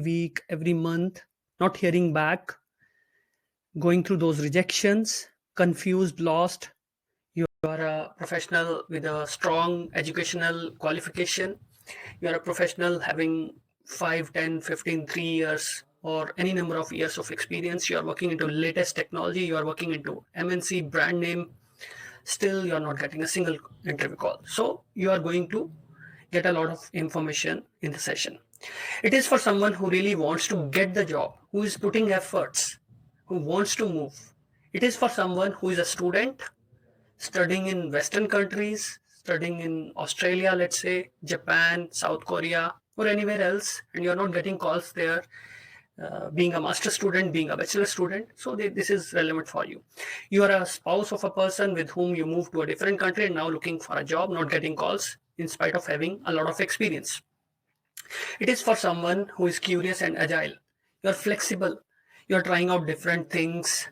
week, every month, not hearing back, going through those rejections, confused, lost. You are a professional with a strong educational qualification. You are a professional having 5, 10, 15, 3 years or any number of years of experience. You are working into latest technology. You are working into MNC brand name. Still, you are not getting a single interview call. So you are going to get a lot of information in the session. It is for someone who really wants to get the job, who is putting efforts, who wants to move. It is for someone who is a student studying in Western countries, studying in Australia, let's say, Japan, South Korea, or anywhere else, and you're not getting calls there, being a master student, being a bachelor student. So this is relevant for you. You are a spouse of a person with whom you moved to a different country and now looking for a job, not getting calls in spite of having a lot of experience. It is for someone who is curious and agile. You're flexible. You're trying out different things,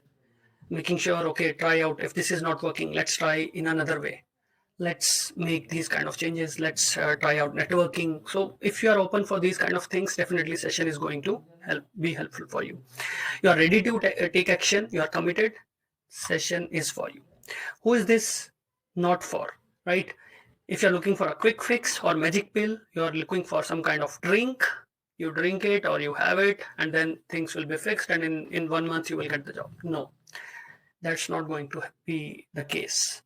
making sure, okay, try out. If this is not working, let's try in another way. Let's make these kind of changes. Let's try out networking. So if you are open for these kind of things, definitely session is going to be helpful for you. You are ready to take action. You are committed. Session is for you. Who is this not for, right? If you're looking for a quick fix or magic pill, you're looking for some kind of drink, you drink it or you have it and then things will be fixed and in 1 month you will get the job. No, that's not going to be the case.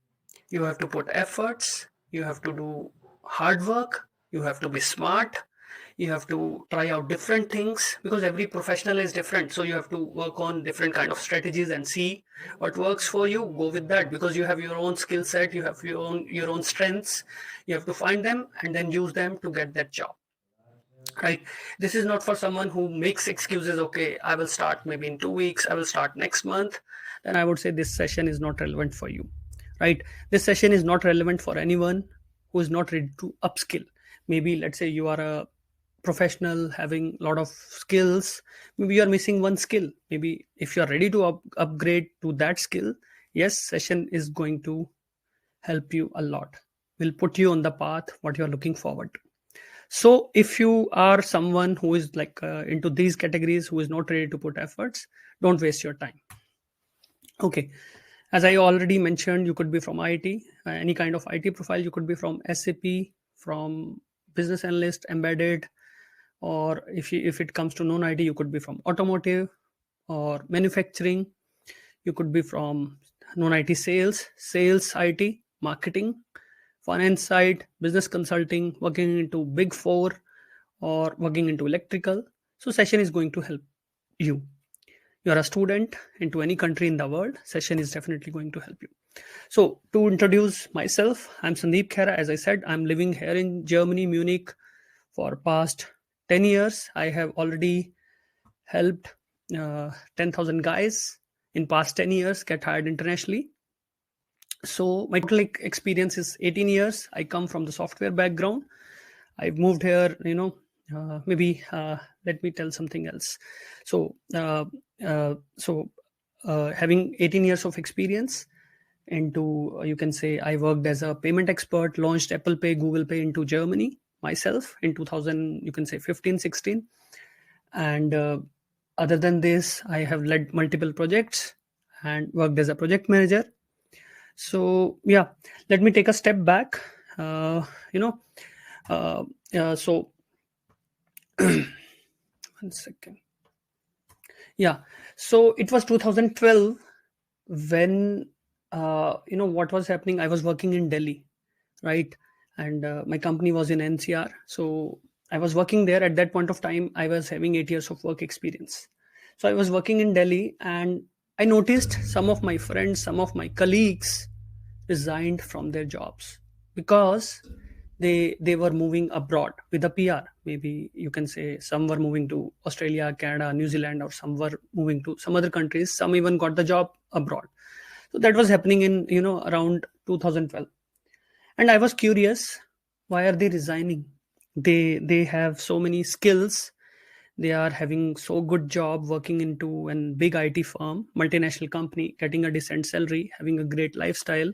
You have to put efforts, you have to do hard work, you have to be smart, you have to try out different things because every professional is different. So you have to work on different kind of strategies and see what works for you. Go with that because you have your own skill set, you have your own strengths. You have to find them and then use them to get that job. Right? This is not for someone who makes excuses. Okay, I will start maybe in 2 weeks, I will start next month. Then I would say this session is not relevant for you. Right? This session is not relevant for anyone who is not ready to upskill. Maybe let's say you are a professional having a lot of skills, maybe you're missing one skill. Maybe if you're ready to upgrade to that skill, yes, session is going to help you a lot, will put you on the path what you're looking forward to. So if you are someone who is like into these categories, who is not ready to put efforts, don't waste your time. Okay, as I already mentioned, you could be from IT, any kind of IT profile. You could be from SAP, from business analyst, embedded, or if it comes to non-IT, you could be from automotive or manufacturing. You could be from non-IT sales, IT, marketing, finance side, business consulting, working into big four or working into electrical. So session is going to help you. You are a student into any country in the world, session is definitely going to help you. So to introduce myself, I'm Sandeep Khera. As I said, I'm living here in Germany, Munich for past 10 years. I have already helped 10,000 guys in past 10 years get hired internationally. So my total experience is 18 years. I come from the software background. I've moved here, let me tell something else. So, having 18 years of experience into, you can say, I worked as a payment expert, launched Apple Pay, Google Pay into Germany myself in 2000, you can say 15, 16. And other than this, I have led multiple projects and worked as a project manager. So yeah, let me take a step back. So one second. Yeah, so it was 2012 when what was happening. I was working in Delhi, right? And my company was in NCR. So I was working there at that point of time. I was having 8 years of work experience. So I was working in Delhi and I noticed some of my friends, some of my colleagues resigned from their jobs because they were moving abroad with a PR. Maybe you can say some were moving to Australia, Canada, New Zealand, or some were moving to some other countries. Some even got the job abroad. So that was happening in around 2012. And I was curious, why are they resigning? They have so many skills. They are having so good job working into a big IT firm, multinational company, getting a decent salary, having a great lifestyle.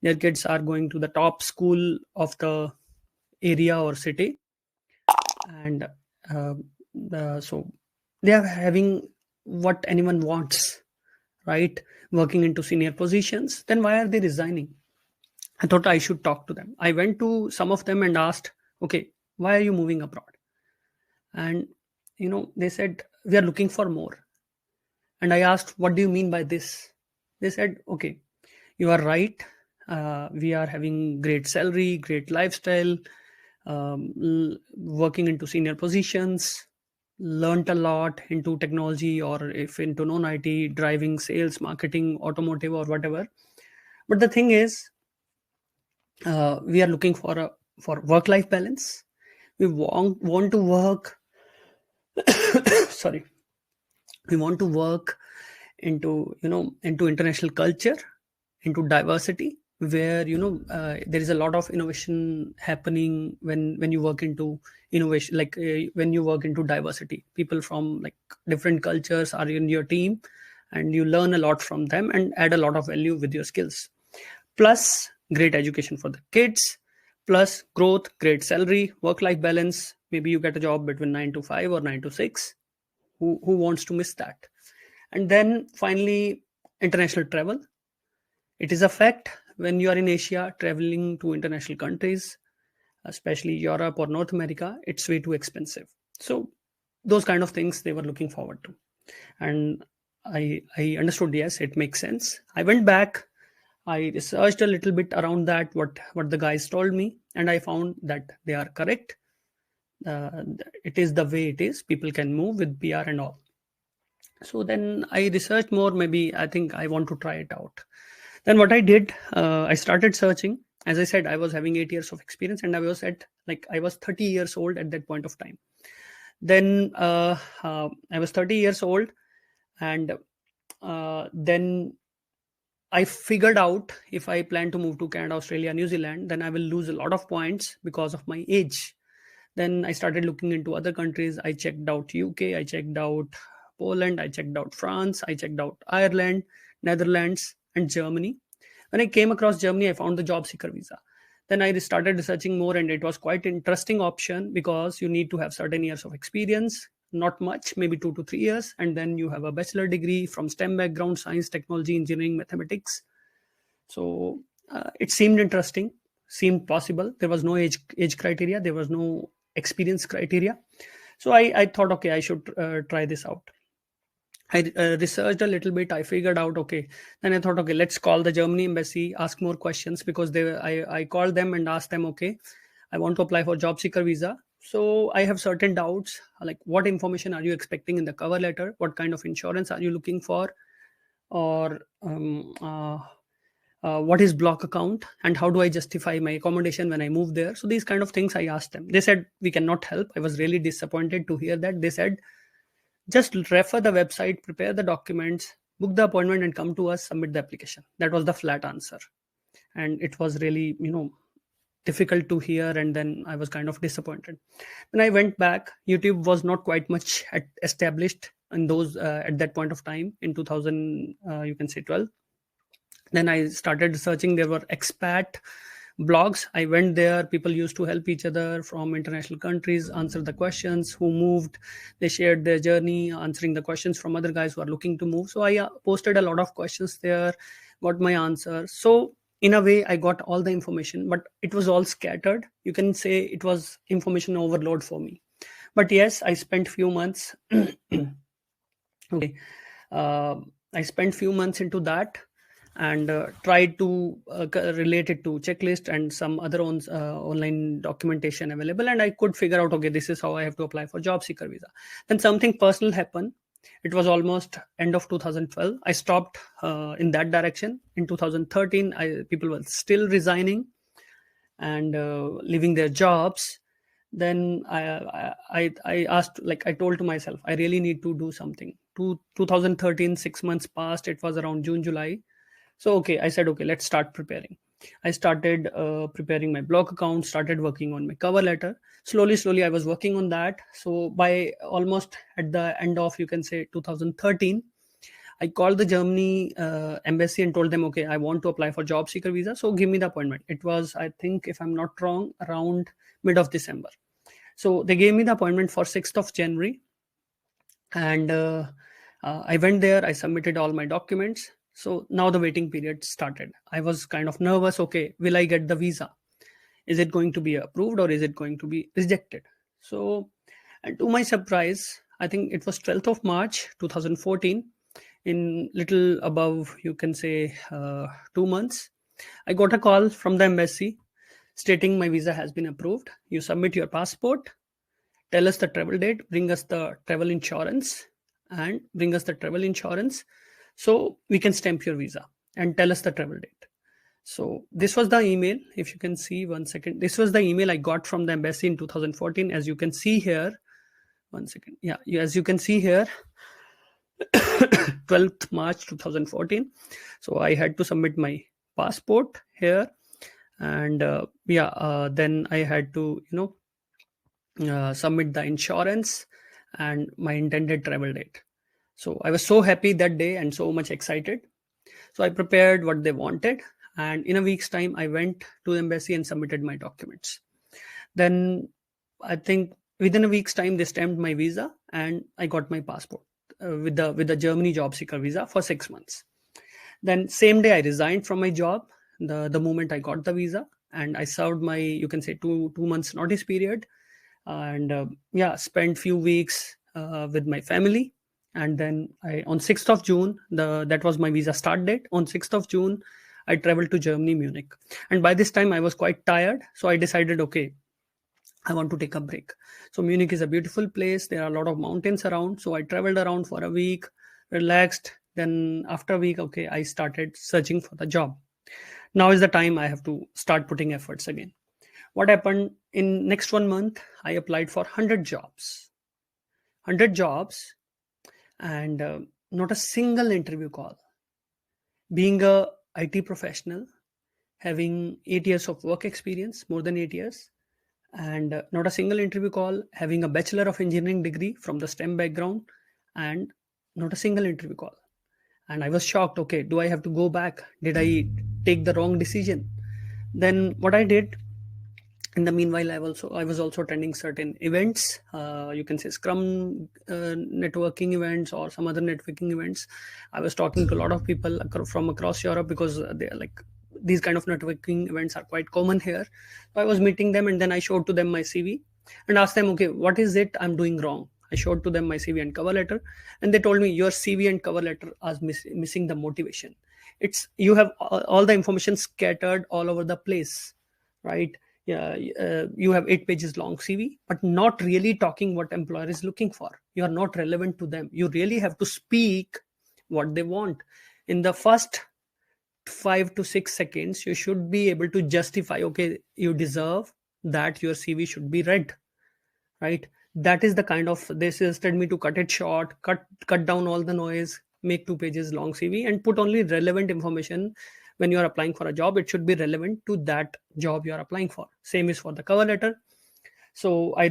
Their kids are going to the top school of the area or city. And So they are having what anyone wants, right? Working into senior positions. Then why are they resigning? I thought I should talk to them. I went to some of them and asked, okay, why are you moving abroad? And they said, we are looking for more. And I asked, what do you mean by this? They said, okay, you are right. We are having great salary, great lifestyle, working into senior positions, learned a lot into technology, or if into non-IT, driving, sales, marketing, automotive, or whatever. But the thing is, we are looking for work-life balance. We want to work. Sorry, we want to work into international culture, into diversity, where there is a lot of innovation happening when you work into innovation, like when you work into diversity. People from like different cultures are in your team, and you learn a lot from them and add a lot of value with your skills. Plus great education for the kids, plus growth, great salary, work life balance. Maybe you get a job between 9 to 5 or 9 to 6. Who wants to miss that? And then finally, international travel. It is a fact, when you are in Asia, traveling to international countries, especially Europe or North America, it's way too expensive. So those kind of things they were looking forward to. And I understood, yes, it makes sense. I went back, I researched a little bit around that, what the guys told me, and I found that they are correct. Uh, it is the way it is. People can move with PR and all. So then I researched more. Maybe I think I want to try it out. Then what I did, I started searching. As I said, I was having 8 years of experience, and I was 30 years old at that point of time. Then I was 30 years old, and then I figured out, if I plan to move to Canada, Australia, New Zealand, then I will lose a lot of points because of my age. Then I started looking into other countries. I checked out UK, I checked out Poland, I checked out France, I checked out Ireland, Netherlands, and Germany. When I came across Germany, I found the job seeker visa. Then I started researching more, and it was quite interesting option, because you need to have certain years of experience, not much, maybe 2 to 3 years, and then you have a bachelor degree from STEM background, science, technology, engineering, mathematics. So it seemed interesting, seemed possible. There was no age criteria, there was no experience criteria. So I thought, okay, I should try this out. I researched a little bit. I figured out, okay. Then I thought, okay, let's call the Germany embassy, ask more questions, because I called them and asked them, okay, I want to apply for job seeker visa. So I have certain doubts, like what information are you expecting in the cover letter? What kind of insurance are you looking for? Or what is block account, and how do I justify my accommodation when I move there? So these kind of things I asked them. They said, we cannot help. I was really disappointed to hear that. They said, just refer the website, prepare the documents, book the appointment, and come to us, submit the application. That was the flat answer. And it was really, difficult to hear. And then I was kind of disappointed. When I went back, YouTube was not quite much established in those at that point of time, in 2000, you can say 12. Then I started searching. There were expat blogs. I went there. People used to help each other from international countries, answer the questions, who moved. They shared their journey, answering the questions from other guys who are looking to move. So I posted a lot of questions there, got my answer. So in a way, I got all the information, but it was all scattered. You can say it was information overload for me. But yes, I spent few months. Okay, I spent few months into that, and tried to relate it to checklist and some other online documentation available, and I could figure out, okay, this is how I have to apply for job seeker visa. Then something personal happened. It was almost end of 2012. I stopped in that direction. In 2013, people were still resigning and leaving their jobs. Then I asked, like I told to myself, I really need to do something. 2013, 6 months passed. It was around June, July. So okay, I said, okay, let's start preparing. I started preparing my blog account, started working on my cover letter. Slowly I was working on that. So by almost at the end of, you can say, 2013, I called the Germany embassy and told them, okay, I want to apply for job seeker visa, so give me the appointment. It was, I think, if I'm not wrong, around mid of December. So they gave me the appointment for 6th of January, and I went there. I submitted all my documents. So now the waiting period started. I was kind of nervous. Okay, will I get the visa? Is it going to be approved or is it going to be rejected? So, and to my surprise, I think it was 12th of March 2014, in little above, you can say, 2 months, I got a call from the embassy stating my visa has been approved. You submit your passport, tell us the travel date, bring us the travel insurance, and bring us the travel insurance so we can stamp your visa, and tell us the travel date. So this was the email. If you can see, one second, this was the email I got from the embassy in 2014. As you can see here, one second, yeah, as you can see here, 12th March 2014. So I had to submit my passport here, and then I had to submit the insurance and my intended travel date. So I was so happy that day and so much excited. So I prepared what they wanted, and in a week's time I went to the embassy and submitted my documents. Then I think within a week's time they stamped my visa and I got my passport with the Germany job seeker visa for 6 months. Then same day I resigned from my job the moment I got the visa, and I served my, you can say, 2 months notice period, and spent few weeks with my family. And then on 6th of June, that was my visa start date. On 6th of June, I traveled to Germany, Munich. And by this time I was quite tired, so I decided, okay, I want to take a break. So Munich is a beautiful place. There are a lot of mountains around. So I traveled around for a week, relaxed. Then after a week, okay, I started searching for the job. Now is the time I have to start putting efforts again. What happened in next 1 month? I applied for 100 jobs, and not a single interview call. Being a IT professional, having 8 years of work experience, more than 8 years, and not a single interview call, having a Bachelor of Engineering degree from the STEM background, and not a single interview call. And I was shocked. Okay, do I have to go back? Did I take the wrong decision? Then what I did, in the meanwhile, I was also attending certain events, you can say Scrum networking events or some other networking events. I was talking to a lot of people from across Europe, because they are like, these kind of networking events are quite common here. So I was meeting them, and then I showed to them my CV and asked them, okay, what is it I'm doing wrong? I showed to them my CV and cover letter, and they told me, your CV and cover letter are missing the motivation. You have all the information scattered all over the place, right? Yeah, you have 8 pages long CV, but not really talking what employer is looking for. You are not relevant to them. You really have to speak what they want. In the first 5 to 6 seconds, you should be able to justify, okay, you deserve that, your CV should be read, right? That is the kind of, they suggested me to cut it short, cut down all the noise, make 2 pages long CV, and put only relevant information. When you are applying for a job, it should be relevant to that job you are applying for. Same is for the cover letter. So I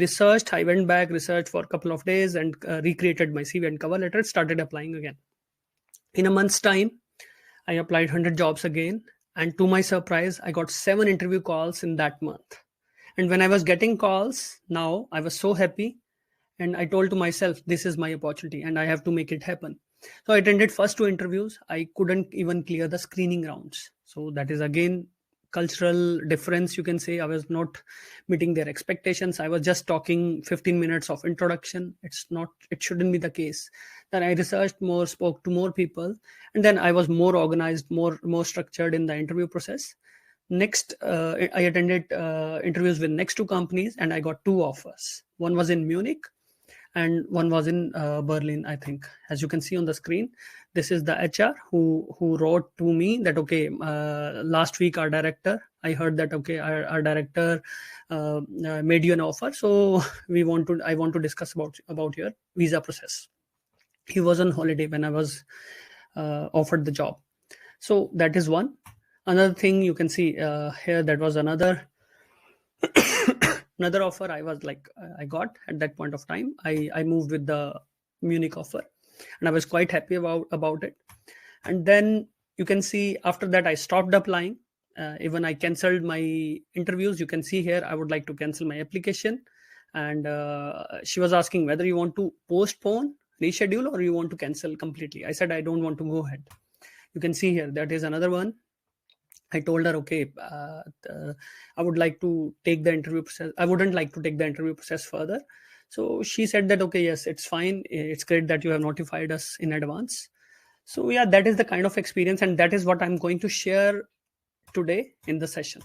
went back, researched for a couple of days, and recreated my CV and cover letter, started applying again. In a month's time, I applied 100 jobs again, and to my surprise, I got 7 interview calls in that month. And when I was getting calls, now I was so happy, and I told to myself, this is my opportunity and I have to make it happen. So I attended first 2 interviews. I couldn't even clear the screening rounds. So that is again cultural difference, you can say. I was not meeting their expectations. I was just talking 15 minutes of introduction. It shouldn't be the case. Then I researched more, spoke to more people, and then I was more organized, more structured in the interview process. Next, I attended interviews with next 2 companies, and I got 2 offers. One was in Munich and one was in Berlin, I think. As you can see on the screen, this is the HR who wrote to me that, okay, last week I heard that, okay, our director made you an offer, so I want to discuss about your visa process. He was on holiday when I was offered the job. So that is one. Another thing you can see here, that was another offer I got at that point of time. I moved with the Munich offer, and I was quite happy about it. And then you can see after that I stopped applying. Even I canceled my interviews. You can see here, I would like to cancel my application, and she was asking whether you want to postpone, reschedule, or you want to cancel completely. I said I don't want to go ahead. You can see here that is another one. I told her, okay, I would like to take the interview process. I wouldn't like to take the interview process further. So she said that, okay, yes, it's fine. It's great that you have notified us in advance. So yeah, that is the kind of experience, and that is what I'm going to share today in the session.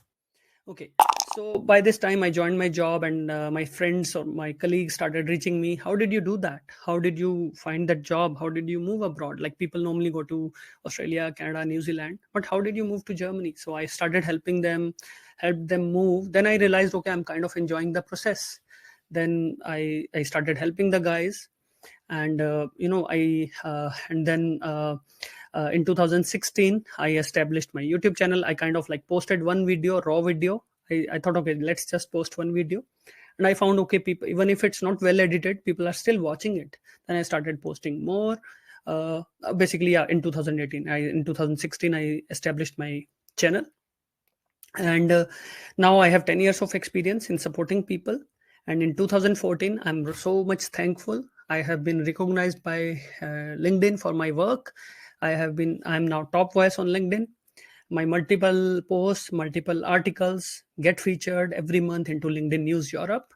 Okay, so by this time I joined my job, and my friends or my colleagues started reaching me. How did you do that? How did you find that job? How did you move abroad? Like, people normally go to Australia, Canada, New Zealand, but how did you move to Germany? So I started helping them, helped them move. Then I realized, okay, I'm kind of enjoying the process. Then I started helping the guys, and and then in 2016 I established my YouTube channel. I kind of like posted one video, raw video. I thought, okay, let's just post one video, and I found, okay, people, even if it's not well edited, people are still watching it. Then I started posting more. Basically, yeah, in 2018, in 2016 I established my channel, and now I have 10 years of experience in supporting people. And in 2014, I'm so much thankful. I have been recognized by LinkedIn for my work. I'm now top voice on LinkedIn. My multiple posts, multiple articles get featured every month into LinkedIn News Europe.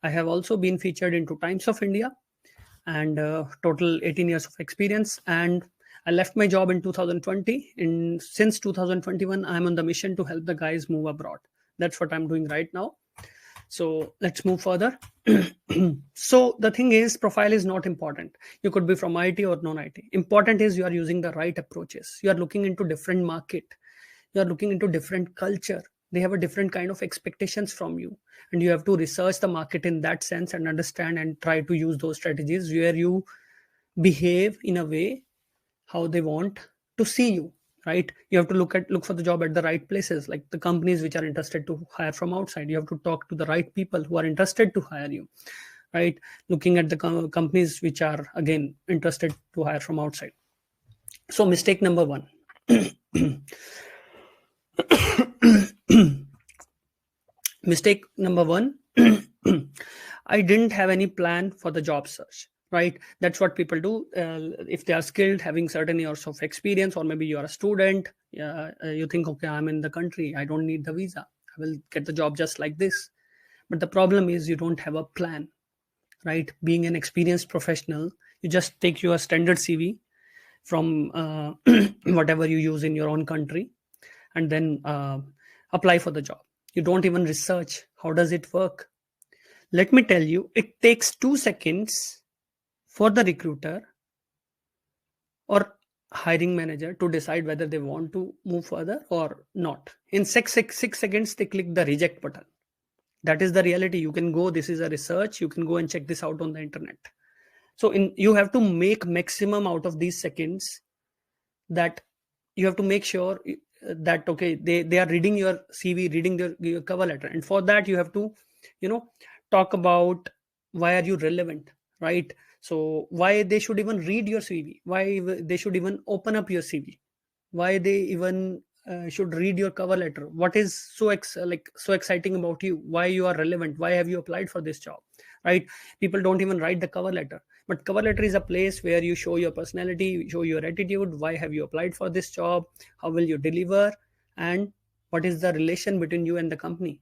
I have also been featured into Times of India, and total 18 years of experience. And I left my job in 2020. Since 2021, I'm on the mission to help the guys move abroad. That's what I'm doing right now. So let's move further. So the thing is, profile is not important. You could be from IT or non-IT. Important is you are using the right approaches. You are looking into different market. You are looking into different culture. They have a different kind of expectations from you, and you have to research the market in that sense and understand and try to use those strategies where you behave in a way how they want to see you, right? You have to look for the job at the right places, like the companies which are interested to hire from outside. You have to talk to the right people who are interested to hire you, right? Looking at the companies which are, again, interested to hire from outside. So mistake number one. Mistake number one. I didn't have any plan for the job search, right? That's what people do. If they are skilled, having certain years of experience, or maybe you're a student, you think, okay, I'm in the country, I don't need the visa, I will get the job just like this. But the problem is you don't have a plan, right? Being an experienced professional, you just take your standard CV from whatever you use in your own country, and then apply for the job. You don't even research how does it work. Let me tell you, it takes 2 seconds for the recruiter or hiring manager to decide whether they want to move further or not. In 6 seconds, they click the reject button. That is the reality. You can go, this is a research, you can go and check this out on the internet. So you have to make maximum out of these seconds, that you have to make sure that, okay, they are reading your CV, reading your cover letter. And for that, you have to, talk about why are you relevant, right? So why they should even read your CV, why they should even open up your CV, why they even should read your cover letter. What is so exciting about you? Why you are relevant? Why have you applied for this job, right? People don't even write the cover letter, but cover letter is a place where you show your personality, you show your attitude. Why have you applied for this job? How will you deliver? And what is the relation between you and the company,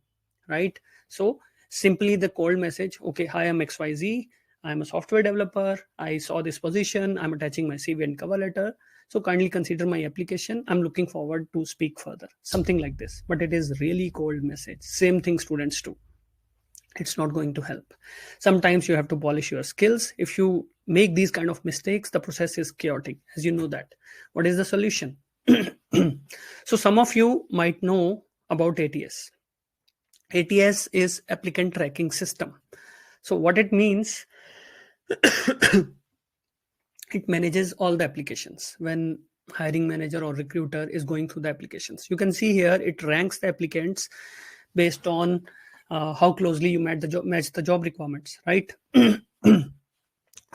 right? So simply the cold message, okay, hi, I'm XYZ, I'm a software developer, I saw this position, I'm attaching my CV and cover letter, so kindly consider my application, I'm looking forward to speak further, something like this. But it is really cold message. Same thing students do. It's not going to help. Sometimes you have to polish your skills. If you make these kind of mistakes, the process is chaotic, as you know that. What is the solution? So some of you might know about ATS. ATS is applicant tracking system. So what it means, it manages all the applications. When hiring manager or recruiter is going through the applications, you can see here it ranks the applicants based on how closely you match the job requirements, right?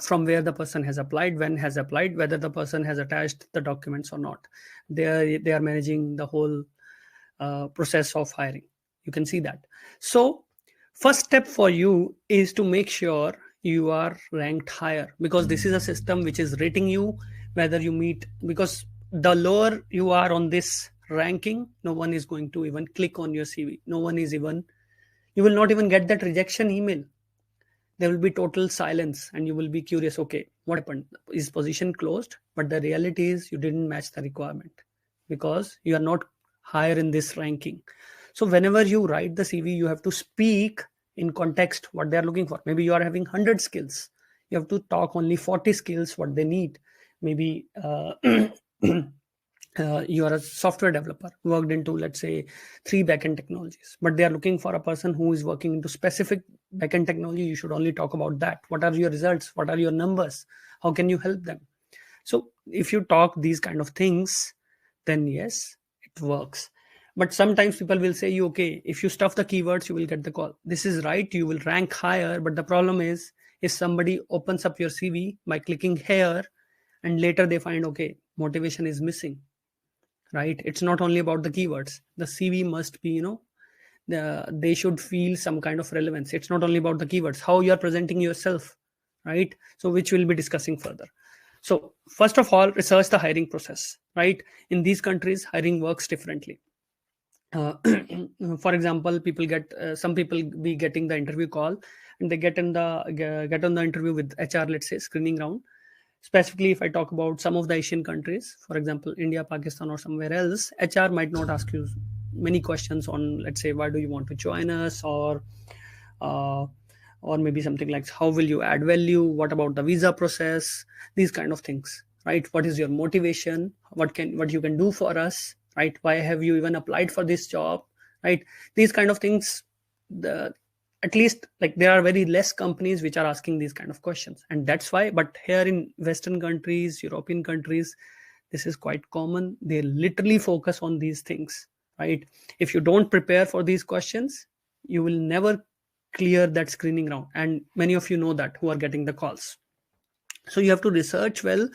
From where the person has applied, when has applied, whether the person has attached the documents or not. They are managing the whole process of hiring. You can see that. So First step for you is to make sure you are ranked higher, because this is a system which is rating you whether you meet, because the lower you are on this ranking, no one is going to even click on your CV. No one is even, you will not even get that rejection email. There will be total silence and you will be curious, okay, what happened? Is position closed? But the reality is you didn't match the requirement because you are not higher in this ranking. So whenever you write the CV, you have to speak in context what they are looking for. Maybe you are having 100 skills, you have to talk only 40 skills what they need. Maybe you are a software developer worked into, let's say, 3 backend technologies, but they are looking for a person who is working into specific backend technology. You should only talk about that. What are your results? What are your numbers? How can you help them? So if you talk these kind of things, then yes, it works. But sometimes people will say you, okay, if you stuff the keywords, you will get the call. This is right, you will rank higher. But the problem is, if somebody opens up your CV by clicking here and later they find, okay, motivation is missing, right? It's not only about the keywords. The CV must be, they should feel some kind of relevance. It's not only about the keywords, how you are presenting yourself, right? So which we'll be discussing further. So first of all, research the hiring process, right? In these countries, hiring works differently. uh, for example, people get some people be getting the interview call, and they get on the interview with HR, let's say screening round. Specifically, if I talk about some of the Asian countries, for example, India, Pakistan, or somewhere else, HR might not ask you many questions on, let's say, why do you want to join us, uh, or maybe something like how will you add value, what about the visa process, these kind of things, right? What is your motivation, what you can do for us, right? Why have you even applied for this job, right? These kind of things. The At least, like, there are very less companies which are asking these kind of questions, and that's why. But here in Western countries, European countries, this is quite common. They literally focus on these things, right? If you don't prepare for these questions, you will never clear that screening round, and many of you know that, who are getting the calls. So you have to research well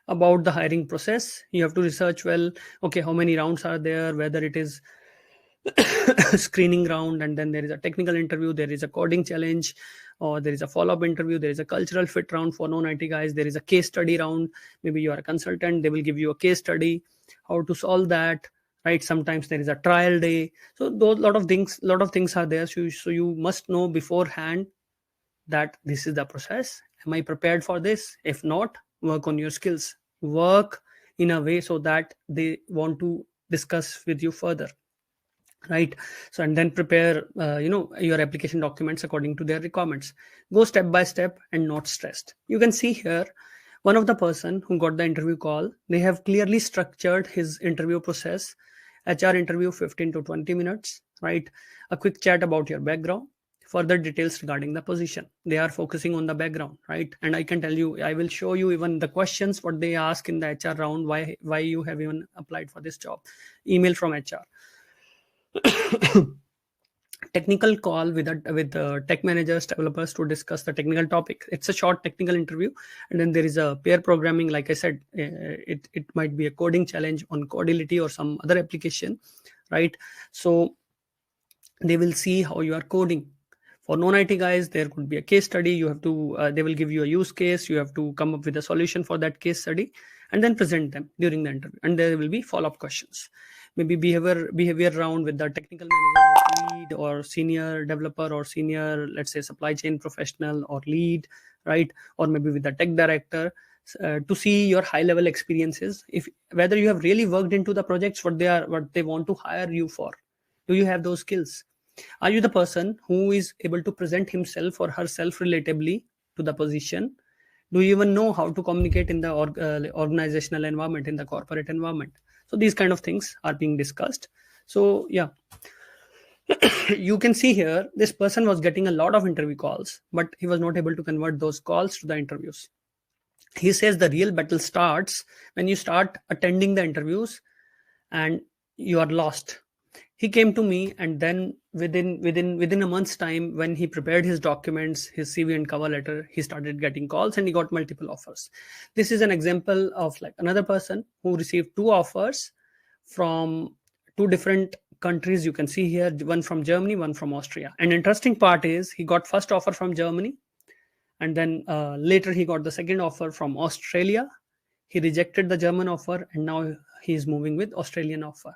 about the hiring process. You have to research well, okay, how many rounds are there, whether it is screening round, and then there is a technical interview, there is a coding challenge, or there is a follow-up interview, there is a cultural fit round for non-IT guys, there is a case study round. Maybe you are a consultant, they will give you a case study, how to solve that, right? Sometimes there is a trial day. So those lot of things are there. So you must know beforehand that this is the process. Am I prepared for this? If not, work on your skills. Work in a way so that they want to discuss with you further, right? So, and then prepare your application documents according to their requirements. Go step by step and not stressed. You can see here, one of the person who got the interview call, they have clearly structured his interview process. HR interview 15 to 20 minutes, right? A quick chat about your background, further details regarding the position. They are focusing on the background, right? And I can tell you, I will show you even the questions what they ask in the HR round, why you have even applied for this job. Email from HR. Technical call with tech managers, developers, to discuss the technical topic. It's a short technical interview, and then there is a pair programming. Like I said, it might be a coding challenge on Codility or some other application, right? So they will see how you are coding. For non-IT guys, there could be a case study. You have to they will give you a use case. You have to come up with a solution for that case study and then present them during the interview, and there will be follow-up questions. Maybe behavior round with the technical manager, lead, or senior developer, or senior, let's say, supply chain professional or lead, right? Or maybe with the tech director, to see your high level experiences, if whether you have really worked into the projects what they want to hire you for. Do you have those skills? Are you the person who is able to present himself or herself relatably to the position? Do you even know how to communicate in the organizational environment, in the corporate environment? So these kind of things are being discussed. So yeah, you can see here, this person was getting a lot of interview calls, but he was not able to convert those calls to the interviews. He says the real battle starts when you start attending the interviews and you are lost. He came to me, and then within a month's time, when he prepared his documents, his CV and cover letter, he started getting calls and he got multiple offers. This is an example of like another person who received 2 offers from 2 different countries. You can see here, one from Germany, one from Austria. And interesting part is he got first offer from Germany, and then later he got the second offer from Australia. He rejected the German offer, and now he is moving with Australian offer.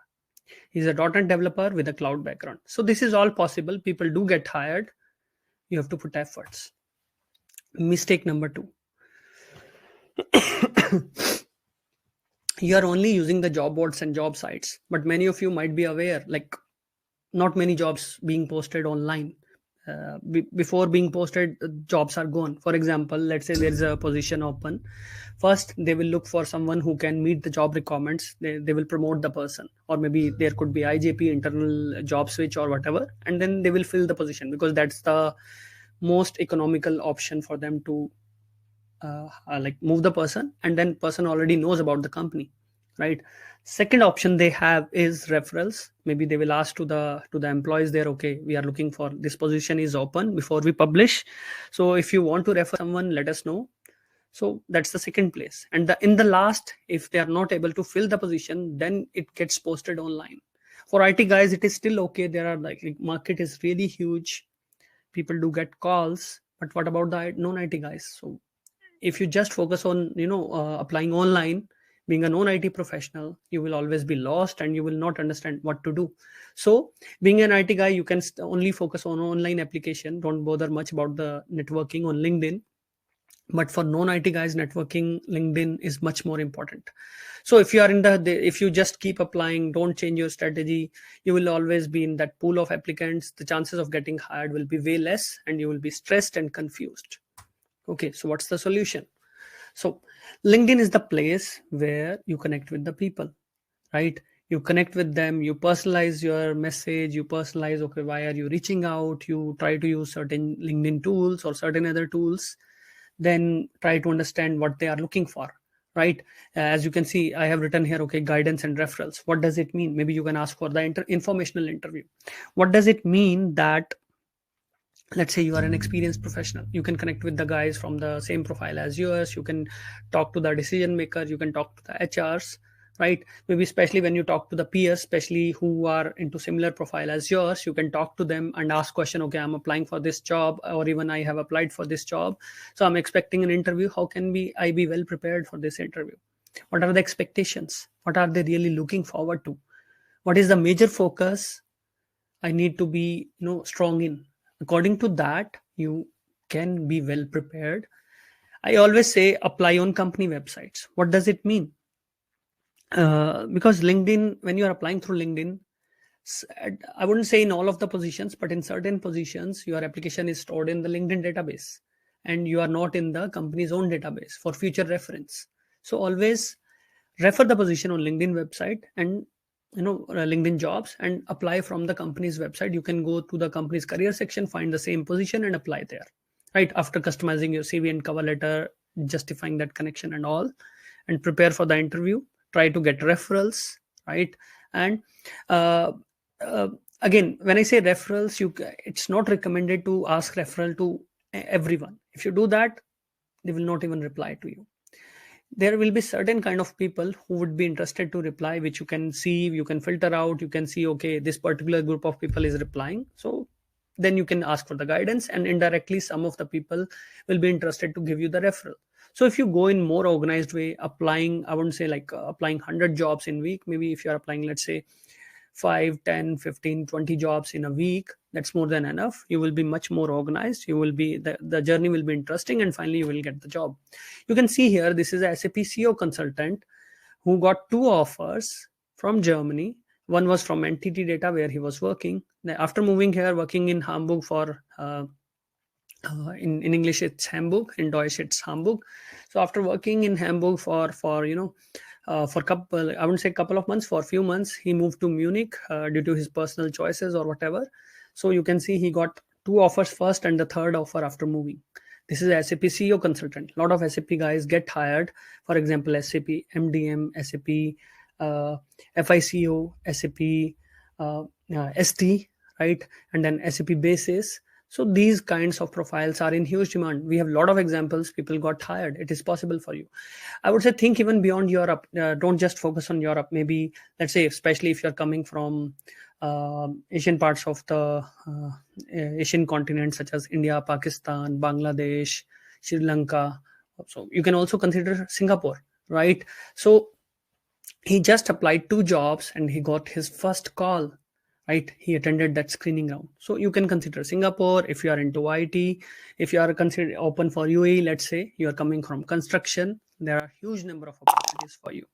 He's a .NET developer with a cloud background. So this is all possible. People do get hired. You have to put efforts. Mistake number 2. You are only using the job boards and job sites, but many of you might be aware, like, not many jobs being posted online. Before being posted, jobs are gone. For example, let's say there's a position open. First, they will look for someone who can meet the job requirements. They will promote the person, or maybe there could be IJP, internal job switch, or whatever, and then they will fill the position because that's the most economical option for them to like move the person, and then person already knows about the company, right? Second option they have is referrals. Maybe they will ask to the employees there, okay, we are looking for this position is open before we publish, so if you want to refer someone, let us know. So that's the second place. And in the last, if they are not able to fill the position, then it gets posted online. For IT guys, it is still okay. There are like market is really huge, people do get calls, but what about the non-IT guys? So if you just focus on applying online, being a non-IT professional, you will always be lost and you will not understand what to do. So being an IT guy, you can only focus on online application. Don't bother much about the networking on LinkedIn. But for non-IT guys, networking, LinkedIn is much more important. So if you are if you just keep applying, don't change your strategy, you will always be in that pool of applicants. The chances of getting hired will be way less, and you will be stressed and confused. Okay, so what's the solution? So LinkedIn is the place where you connect with the people, right? You connect with them, you personalize your message, you personalize, okay, why are you reaching out? You try to use certain LinkedIn tools or certain other tools, then try to understand what they are looking for, right? As you can see, I have written here, okay, guidance and referrals. What does it mean? Maybe you can ask for the informational interview. What does it mean that, let's say you are an experienced professional, you can connect with the guys from the same profile as yours, you can talk to the decision maker, you can talk to the HRs, right? Maybe especially when you talk to the peers, especially who are into similar profile as yours, you can talk to them and ask question, okay, I'm applying for this job, or even I have applied for this job, so I'm expecting an interview. How can I be well prepared for this interview? What are the expectations? What are they really looking forward to? What is the major focus I need to be strong in? According to that, you can be well prepared. I always say apply on company websites. What does it mean? Because LinkedIn, when you are applying through LinkedIn, I wouldn't say in all of the positions, but in certain positions, your application is stored in the LinkedIn database and you are not in the company's own database for future reference. So always refer the position on LinkedIn website and LinkedIn jobs, and apply from the company's website. You can go to the company's career section, find the same position and apply there, right? After customizing your CV and cover letter, justifying that connection and all, and prepare for the interview. Try to get referrals, right? And again, when I say referrals, it's not recommended to ask referral to everyone. If you do that, they will not even reply to you. There will be certain kind of people who would be interested to reply, which you can see, you can filter out, you can see, okay, this particular group of people is replying. So then you can ask for the guidance, and indirectly some of the people will be interested to give you the referral. So if you go in more organized way, applying, I wouldn't say like applying 100 jobs in week. Maybe if you're applying, let's say 5, 10, 15, 20 jobs in a week, that's more than enough. You will be much more organized. You will be, the journey will be interesting, and finally you will get the job. You can see here, this is a SAP CEO consultant who got 2 offers from Germany. One was from Entity Data, where he was working. After moving here, working in Hamburg for in English it's Hamburg, in Deutsch it's Hamburg. So after working in Hamburg for couple, I wouldn't say couple of months, for a few months, he moved to Munich due to his personal choices or whatever. So you can see he got 2 offers first and the third offer after moving. This is a SAP CEO consultant. A lot of SAP guys get hired. For example, SAP MDM, SAP FICO, SAP ST, right? And then SAP Basis. So these kinds of profiles are in huge demand. We have a lot of examples. People got hired. It is possible for you. I would say think even beyond Europe. Don't just focus on Europe. Maybe, let's say, especially if you're coming from Asian parts of the Asian continent, such as India, Pakistan, Bangladesh, Sri Lanka. So you can also consider Singapore, right? So he just applied 2 jobs and he got his first call, right? He attended that screening round. So you can consider Singapore if you are into IT. If you are considered open for UAE, let's say you are coming from construction, there are huge number of opportunities for you,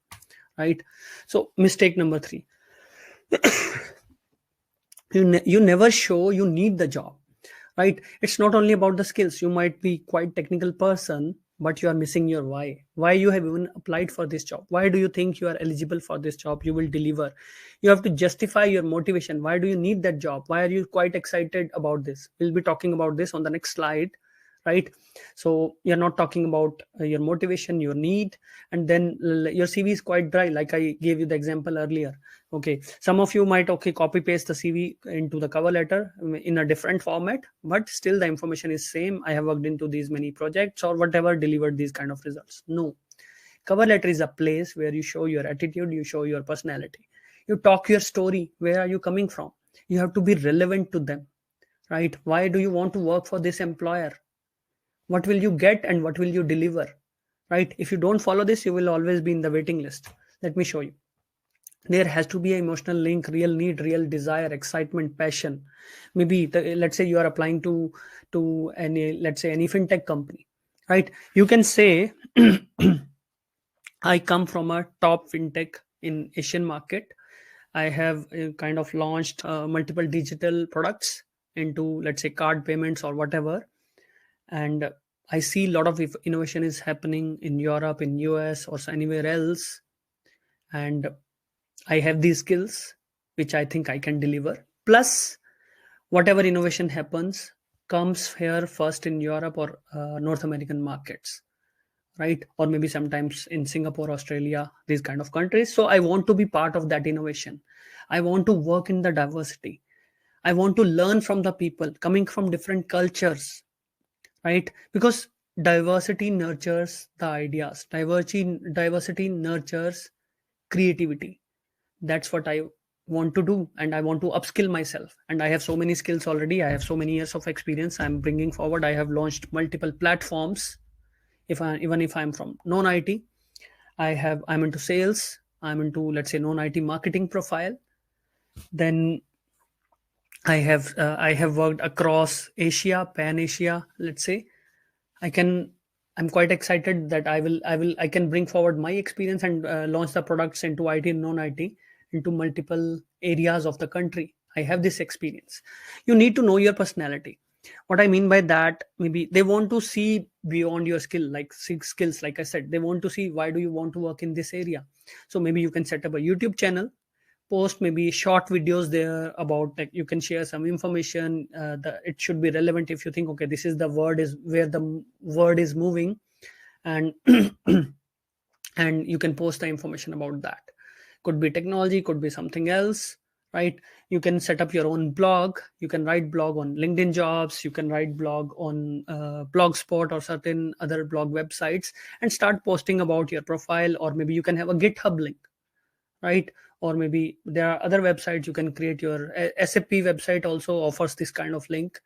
right? So mistake number 3, you never show you need the job, right? It's not only about the skills. You might be quite technical person, but you are missing your why you have even applied for this job. Why do you think you are eligible for this job? You will deliver. You have to justify your motivation. Why do you need that job? Why are you quite excited about this? We'll be talking about this on the next slide, right? So you're not talking about your motivation, your need, and then your CV is quite dry, like I gave you the example earlier. Okay, some of you might copy paste the CV into the cover letter in a different format, but still the information is same. I have worked into these many projects or whatever, delivered these kind of results. No, cover letter is a place where you show your attitude, you show your personality, you talk your story. Where are you coming from? You have to be relevant to them, right? Why do you want to work for this employer? What will you get and what will you deliver, right? If you don't follow this, you will always be in the waiting list. Let me show you. There has to be an emotional link, real need, real desire, excitement, passion. Maybe let's say you are applying to any, let's say any fintech company, right? You can say I come from a top fintech in Asian market. I have kind of launched multiple digital products into, let's say, card payments or whatever, and I see a lot of innovation is happening in Europe, in US, or anywhere else, and I have these skills which I think I can deliver. Plus, whatever innovation happens comes here first in Europe or North American markets, right? Or maybe sometimes in Singapore, Australia, these kind of countries. So I want to be part of that innovation. I want to work in the diversity. I want to learn from the people coming from different cultures, right? Because diversity nurtures the ideas. Diversity nurtures creativity. That's what I want to do, and I want to upskill myself. And I have so many skills already. I have so many years of experience I'm bringing forward. I have launched multiple platforms. Even if I'm from non-IT, I'm into sales. I'm into, let's say, non-IT marketing profile. Then I have worked across Asia, Pan Asia. Let's say I can. I'm quite excited that I can bring forward my experience and launch the products into IT and non-IT into multiple areas of the country. I have this experience. You need to know your personality. What I mean by that, maybe they want to see beyond your skills. Like I said, they want to see why do you want to work in this area. So maybe you can set up a YouTube channel, post maybe short videos there about, like, you can share some information. It should be relevant. If you think, okay, this is the word is where the word is moving, and and you can post the information about that. Could be technology, could be something else, right? You can set up your own blog. You can write blog on LinkedIn Jobs. You can write blog on Blogspot or certain other blog websites, and start posting about your profile. Or maybe you can have a GitHub link, right? Or maybe there are other websites. You can create your SAP website also offers this kind of link,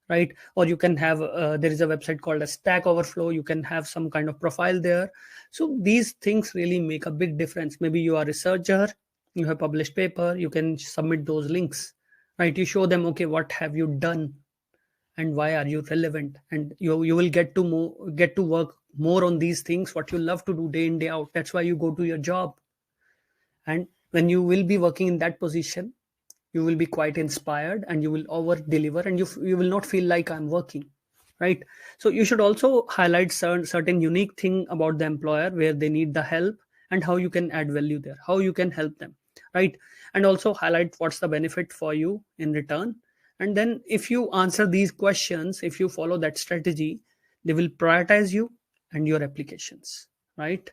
right? Or you can have there is a website called a Stack Overflow. You can have some kind of profile there. So these things really make a big difference. Maybe you are a researcher, you have published paper, you can submit those links, right? You show them, okay, what have you done and why are you relevant, and you will get to work more on these things, what you love to do day in day out. That's why you go to your job. And when you will be working in that position, you will be quite inspired and you will over deliver, and you will not feel like I'm working, right? So you should also highlight certain unique thing about the employer where they need the help, and how you can add value there, how you can help them, right? And also highlight what's the benefit for you in return. And then if you answer these questions, if you follow that strategy, they will prioritize you and your applications, right?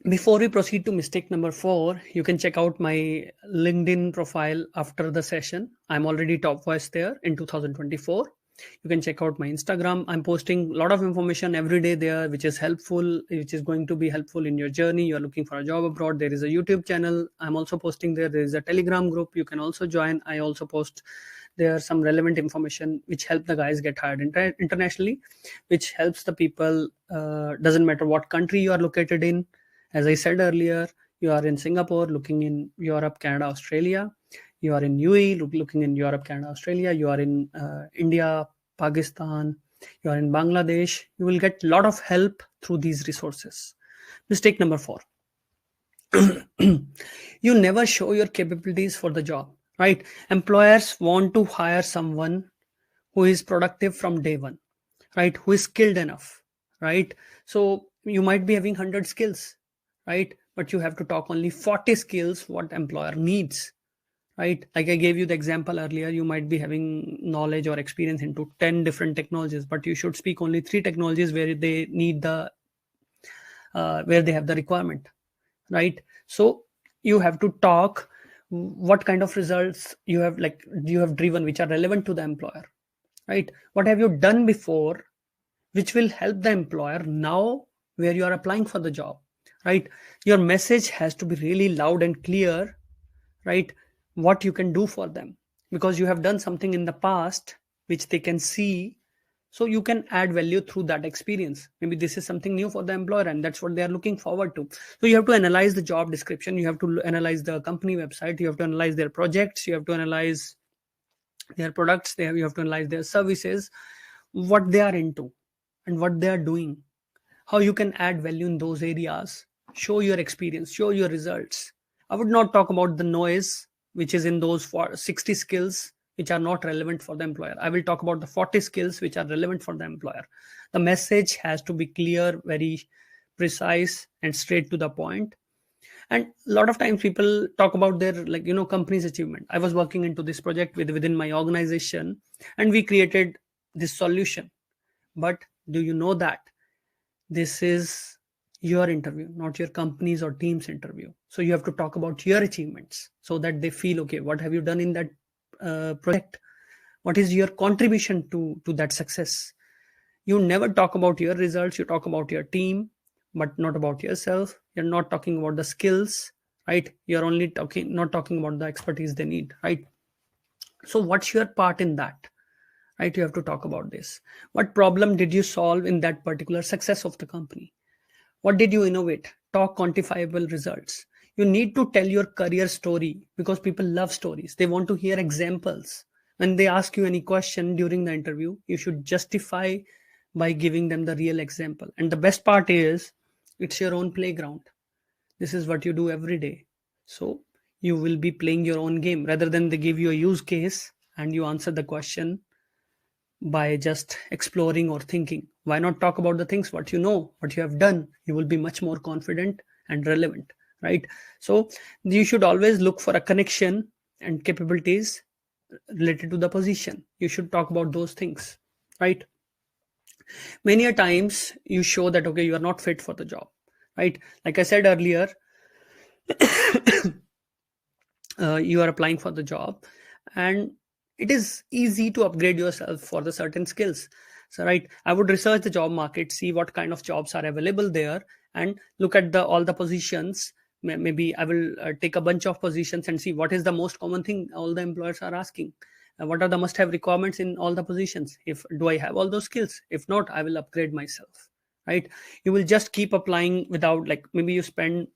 Before we proceed to mistake number 4, you can check out my LinkedIn profile after the session. I'm already top voice there in 2024. You can check out my Instagram. I'm posting a lot of information every day there, which is helpful, which is going to be helpful in your journey. You're looking for a job abroad. There is a YouTube channel. I'm also posting there. There is a Telegram group. You can also join. I also post there some relevant information which help the guys get hired internationally, which helps the people. Doesn't matter what country you are located in. As I said earlier, you are in Singapore, looking in Europe, Canada, Australia. You are in UAE, looking in Europe, Canada, Australia. You are in India, Pakistan. You are in Bangladesh. You will get a lot of help through these resources. Mistake number 4. You never show your capabilities for the job, right? Employers want to hire someone who is productive from day one, right? Who is skilled enough, right? So you might be having 100 skills, right? But you have to talk only 40 skills what employer needs, right? Like I gave you the example earlier, you might be having knowledge or experience into 10 different technologies, but you should speak only 3 technologies where they need the where they have the requirement, right? So you have to talk what kind of results you have, like you have driven, which are relevant to the employer, right? What have you done before which will help the employer now where you are applying for the job, right? Your message has to be really loud and clear, right? What you can do for them, because you have done something in the past which they can see. So you can add value through that experience. Maybe this is something new for the employer and that's what they are looking forward to. So you have to analyze the job description, you have to analyze the company website, you have to analyze their projects, you have to analyze their products, you have to analyze their services, what they are into and what they are doing, how you can add value in those areas. Show your experience, show your results. I would not talk about the noise which is in those 60 skills which are not relevant for the employer. I will talk about the 40 skills which are relevant for the employer. The message has to be clear, very precise and straight to the point. And a lot of times people talk about their, like, company's achievement. I was working into this project within my organization and we created this solution. But do you know that this is your interview, not your company's or team's interview? So you have to talk about your achievements so that they feel, okay, what have you done in that project? What is your contribution to that success? You never talk about your results, you talk about your team, but not about yourself. You're not talking about the skills, right? You're only not talking about the expertise they need, right? So what's your part in that, right? You have to talk about this. What problem did you solve in that particular success of the company? What did you innovate? Talk quantifiable results. You need to tell your career story because people love stories. They want to hear examples. When they ask you any question during the interview, you should justify by giving them the real example. And the best part is, it's your own playground. This is what you do every day. So you will be playing your own game rather than they give you a use case and you answer the question by just exploring or thinking. Why not talk about the things what you know, what you have done? You will be much more confident and relevant, right? So you should always look for a connection and capabilities related to the position. You should talk about those things, right? Many a times you show that, okay, you are not fit for the job, right? Like I said earlier, you are applying for the job and it is easy to upgrade yourself for the certain skills. So, right, I would research the job market, see what kind of jobs are available there, and look at the all the positions. Maybe I will take a bunch of positions and see what is the most common thing all the employers are asking. What are the must have requirements in all the positions? If do I have all those skills? If not, I will upgrade myself, right? You will just keep applying without, like, maybe you spend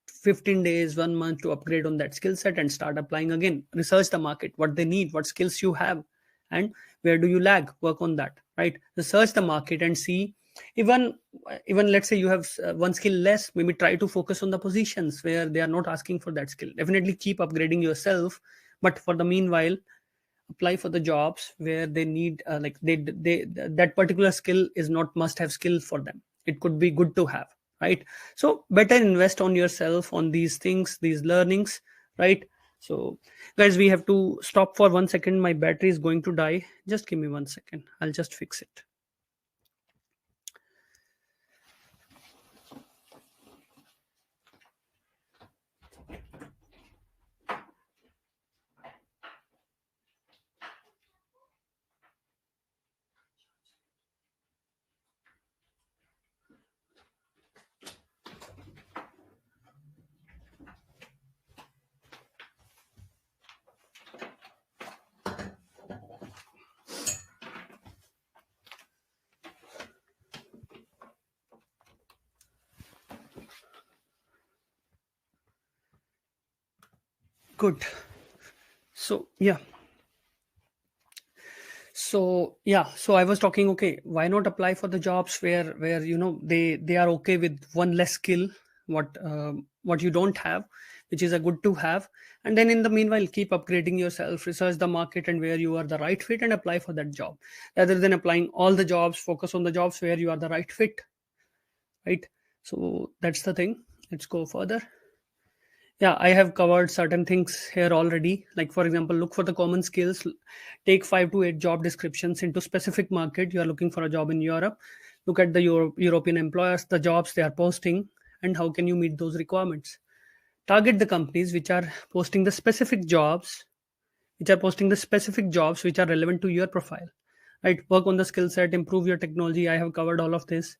15 days, 1 month to upgrade on that skill set and start applying again. Research the market, what they need, what skills you have, and where do you lag. Work on that, right? Research the market and see. Even let's say you have one skill less, maybe try to focus on the positions where they are not asking for that skill. Definitely keep upgrading yourself, but for the meanwhile, apply for the jobs where they need, like they that particular skill is not must have skill for them. It could be good to have, right? So better invest on yourself, on these things, these learnings, right? So guys, we have to stop for 1 second. My battery is going to die. Just give me 1 second, I'll just fix it. Good. So yeah. So I was talking, okay, why not apply for the jobs where they are okay with one less skill, what you don't have, which is a good to have. And then in the meanwhile, keep upgrading yourself, research the market and where you are the right fit, and apply for that job, rather than applying all the jobs. Focus on the jobs where you are the right fit, right? So that's the thing. Let's go further. Yeah, I have covered certain things here already. Like, for example, look for the common skills. Take 5 to 8 job descriptions into specific market. You are looking for a job in Europe. Look at the European employers, the jobs they are posting, and how can you meet those requirements. Target the companies which are posting the specific jobs, which are relevant to your profile. Right? Work on the skill set, improve your technology. I have covered all of this.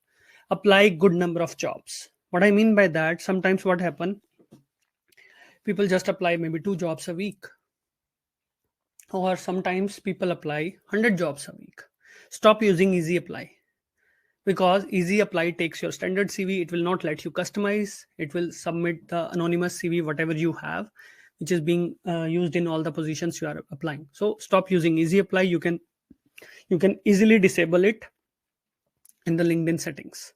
Apply good number of jobs. What I mean by that, sometimes what happen, people just apply maybe 2 jobs a week, or sometimes people apply 100 jobs a week. Stop using easy apply, because easy apply takes your standard CV. It will not let you customize. It will submit the anonymous CV whatever you have, which is being used in all the positions you are applying. So stop using easy apply. You can easily disable it in the LinkedIn settings,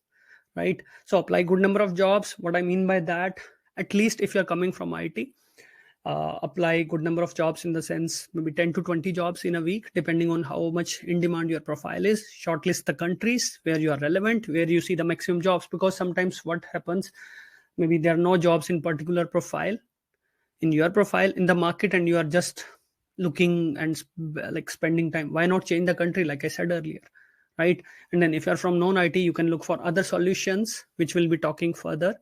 right? So apply good number of jobs. What I mean by that, at least if you're coming from IT, apply good number of jobs, in the sense maybe 10 to 20 jobs in a week, depending on how much in demand your profile is. Shortlist the countries where you are relevant, where you see the maximum jobs, because sometimes what happens, maybe there are no jobs in particular profile, in your profile in the market, and you are just looking and like spending time. Why not change the country, like I said earlier, right? And then if you're from non IT, you can look for other solutions, which we'll be talking further.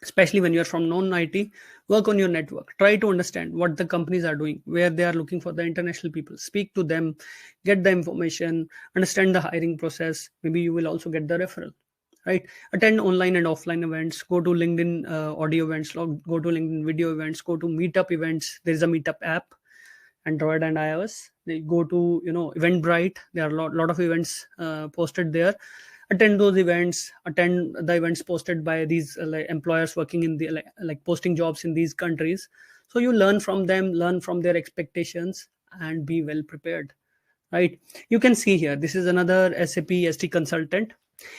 Especially when you're from non-IT, work on your network. Try to understand what the companies are doing, where they are looking for the international people. Speak to them, get the information, understand the hiring process. Maybe you will also get the referral, right? Attend online and offline events. Go to LinkedIn audio events, go to LinkedIn video events, go to meetup events. There is a meetup app, Android and iOS. They go to Eventbrite. There are lot of events posted there. Attend those events. Attend the events posted by these like employers working in the like posting jobs in these countries. So you learn from them, learn from their expectations, and be well prepared. Right? You can see here. This is another SAP ST consultant.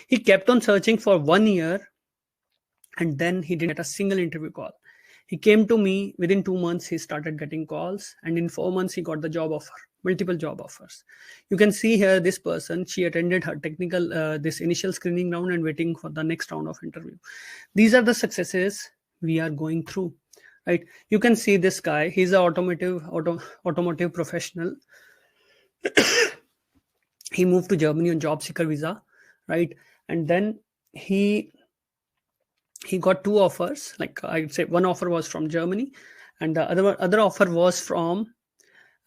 He kept on searching for 1 year, and then he didn't get a single interview call. He came to me within 2 months. He started getting calls, and in 4 months, he got the job offer, multiple job offers. You can see here this person, she attended her technical, this initial screening round and waiting for the next round of interview. These are the successes we are going through, right? You can see this guy, he's an automotive professional. He moved to Germany on job seeker visa, right? And then he he got 2 offers. Like I'd say, one offer was from Germany, and the other offer was from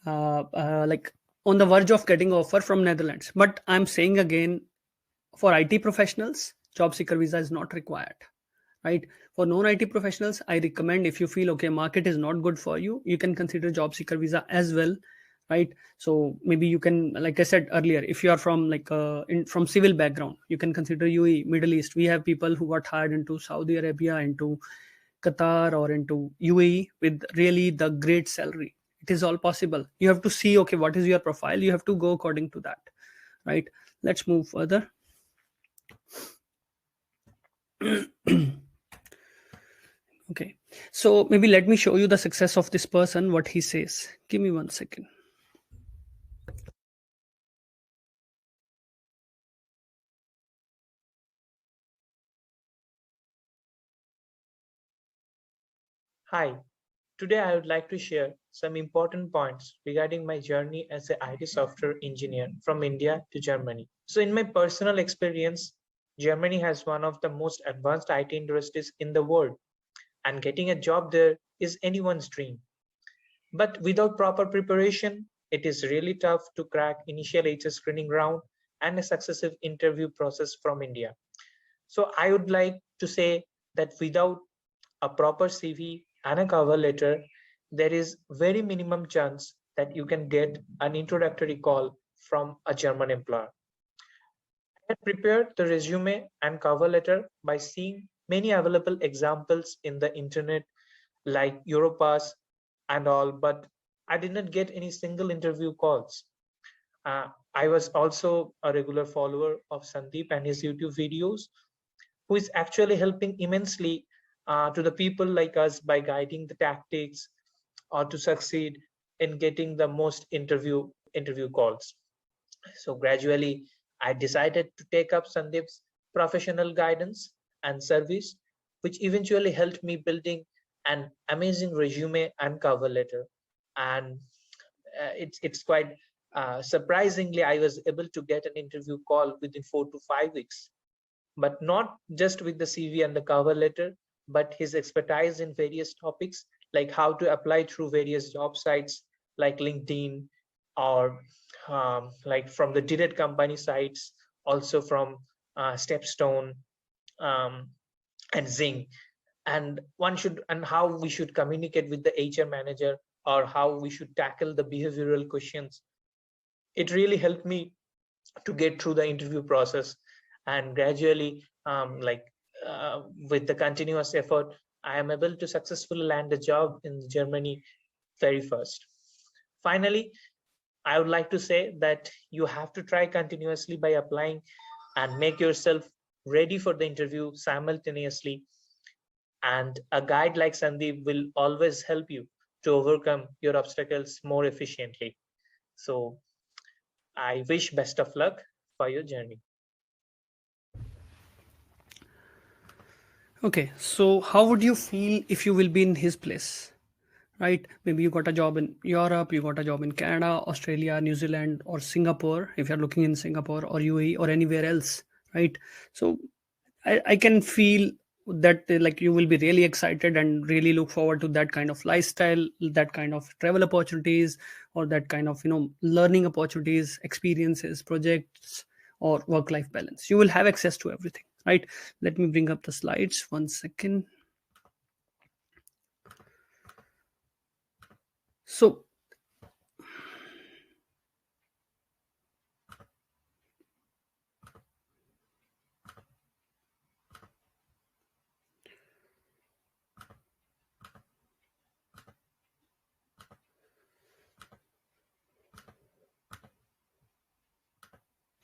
like on the verge of getting offer from Netherlands. But I'm saying again, for IT professionals, job seeker visa is not required, right? For non-IT professionals, I recommend, if you feel okay, market is not good for you, you can consider job seeker visa as well, right? So maybe you can, like I said earlier, if you are from like from civil background, you can consider UAE, Middle East. We have people who got hired into Saudi Arabia, into Qatar, or into UAE with really the great salary. It is all possible. You have to see, okay, what is your profile? You have to go according to that, right? Let's move further. Okay, so maybe let me show you the success of this person, what he says. Give me 1 second. Hi, today I would like to share some important points regarding my journey as an IT software engineer from India to Germany. So, in my personal experience, Germany has one of the most advanced IT industries in the world, and getting a job there is anyone's dream. But without proper preparation, it is really tough to crack initial HR screening round and a successive interview process from India. So, I would like to say that without a proper CV and a cover letter, there is very minimum chance that you can get an introductory call from a German employer. I had prepared the resume and cover letter by seeing many available examples in the internet like Europass, and all, but I did not get any single interview calls. I was also a regular follower of Sandeep and his YouTube videos, who is actually helping immensely to the people like us by guiding the tactics or to succeed in getting the most interview calls. So gradually, I decided to take up Sandeep's professional guidance and service, which eventually helped me building an amazing resume and cover letter. And it's quite surprisingly, I was able to get an interview call within 4 to 5 weeks, but not just with the CV and the cover letter, but his expertise in various topics, like how to apply through various job sites like LinkedIn, or like from the direct company sites, also from Stepstone, um, and Zing, and how we should communicate with the HR manager, or how we should tackle the behavioral questions. It really helped me to get through the interview process, and gradually, with the continuous effort, I am able to successfully land a job in Germany very first. Finally, I would like to say that you have to try continuously by applying and make yourself ready for the interview simultaneously, and a guide like Sandeep will always help you to overcome your obstacles more efficiently. So I wish best of luck for your journey. Okay, so how would you feel if you will be in his place? Right? Maybe you got a job in Europe, you got a job in Canada, Australia, New Zealand, or Singapore, if you're looking in Singapore or UAE or anywhere else, right? So I can feel that like you will be really excited and really look forward to that kind of lifestyle, that kind of travel opportunities, or that kind of learning opportunities, experiences, projects, or work life balance. You will have access to everything, right? Let me bring up the slides, 1 second. So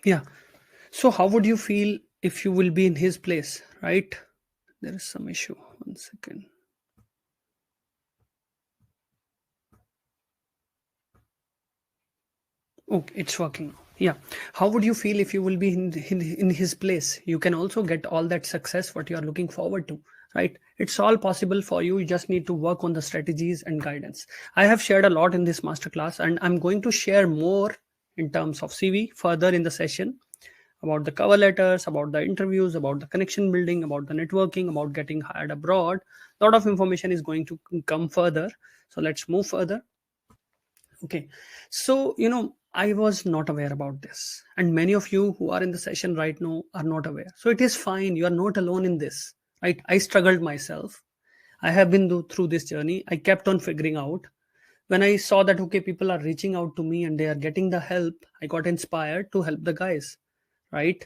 yeah, so how would you feel if you will be in his place, right? There is some issue, 1 second. Okay, it's working. Yeah. How would you feel if you will be in his place? You can also get all that success what you are looking forward to, right? It's all possible for you. You just need to work on the strategies and guidance. I have shared a lot in this masterclass, and I'm going to share more in terms of CV further in the session, about the cover letters, about the interviews, about the connection building, about the networking, about getting hired abroad. A lot of information is going to come further. So let's move further. Okay, so I was not aware about this, and many of you who are in the session right now are not aware. So it is fine, you are not alone in this, right? I struggled myself. I have been through this journey. I kept on figuring out. When I saw that okay, people are reaching out to me and they are getting the help, I got inspired to help the guys, right?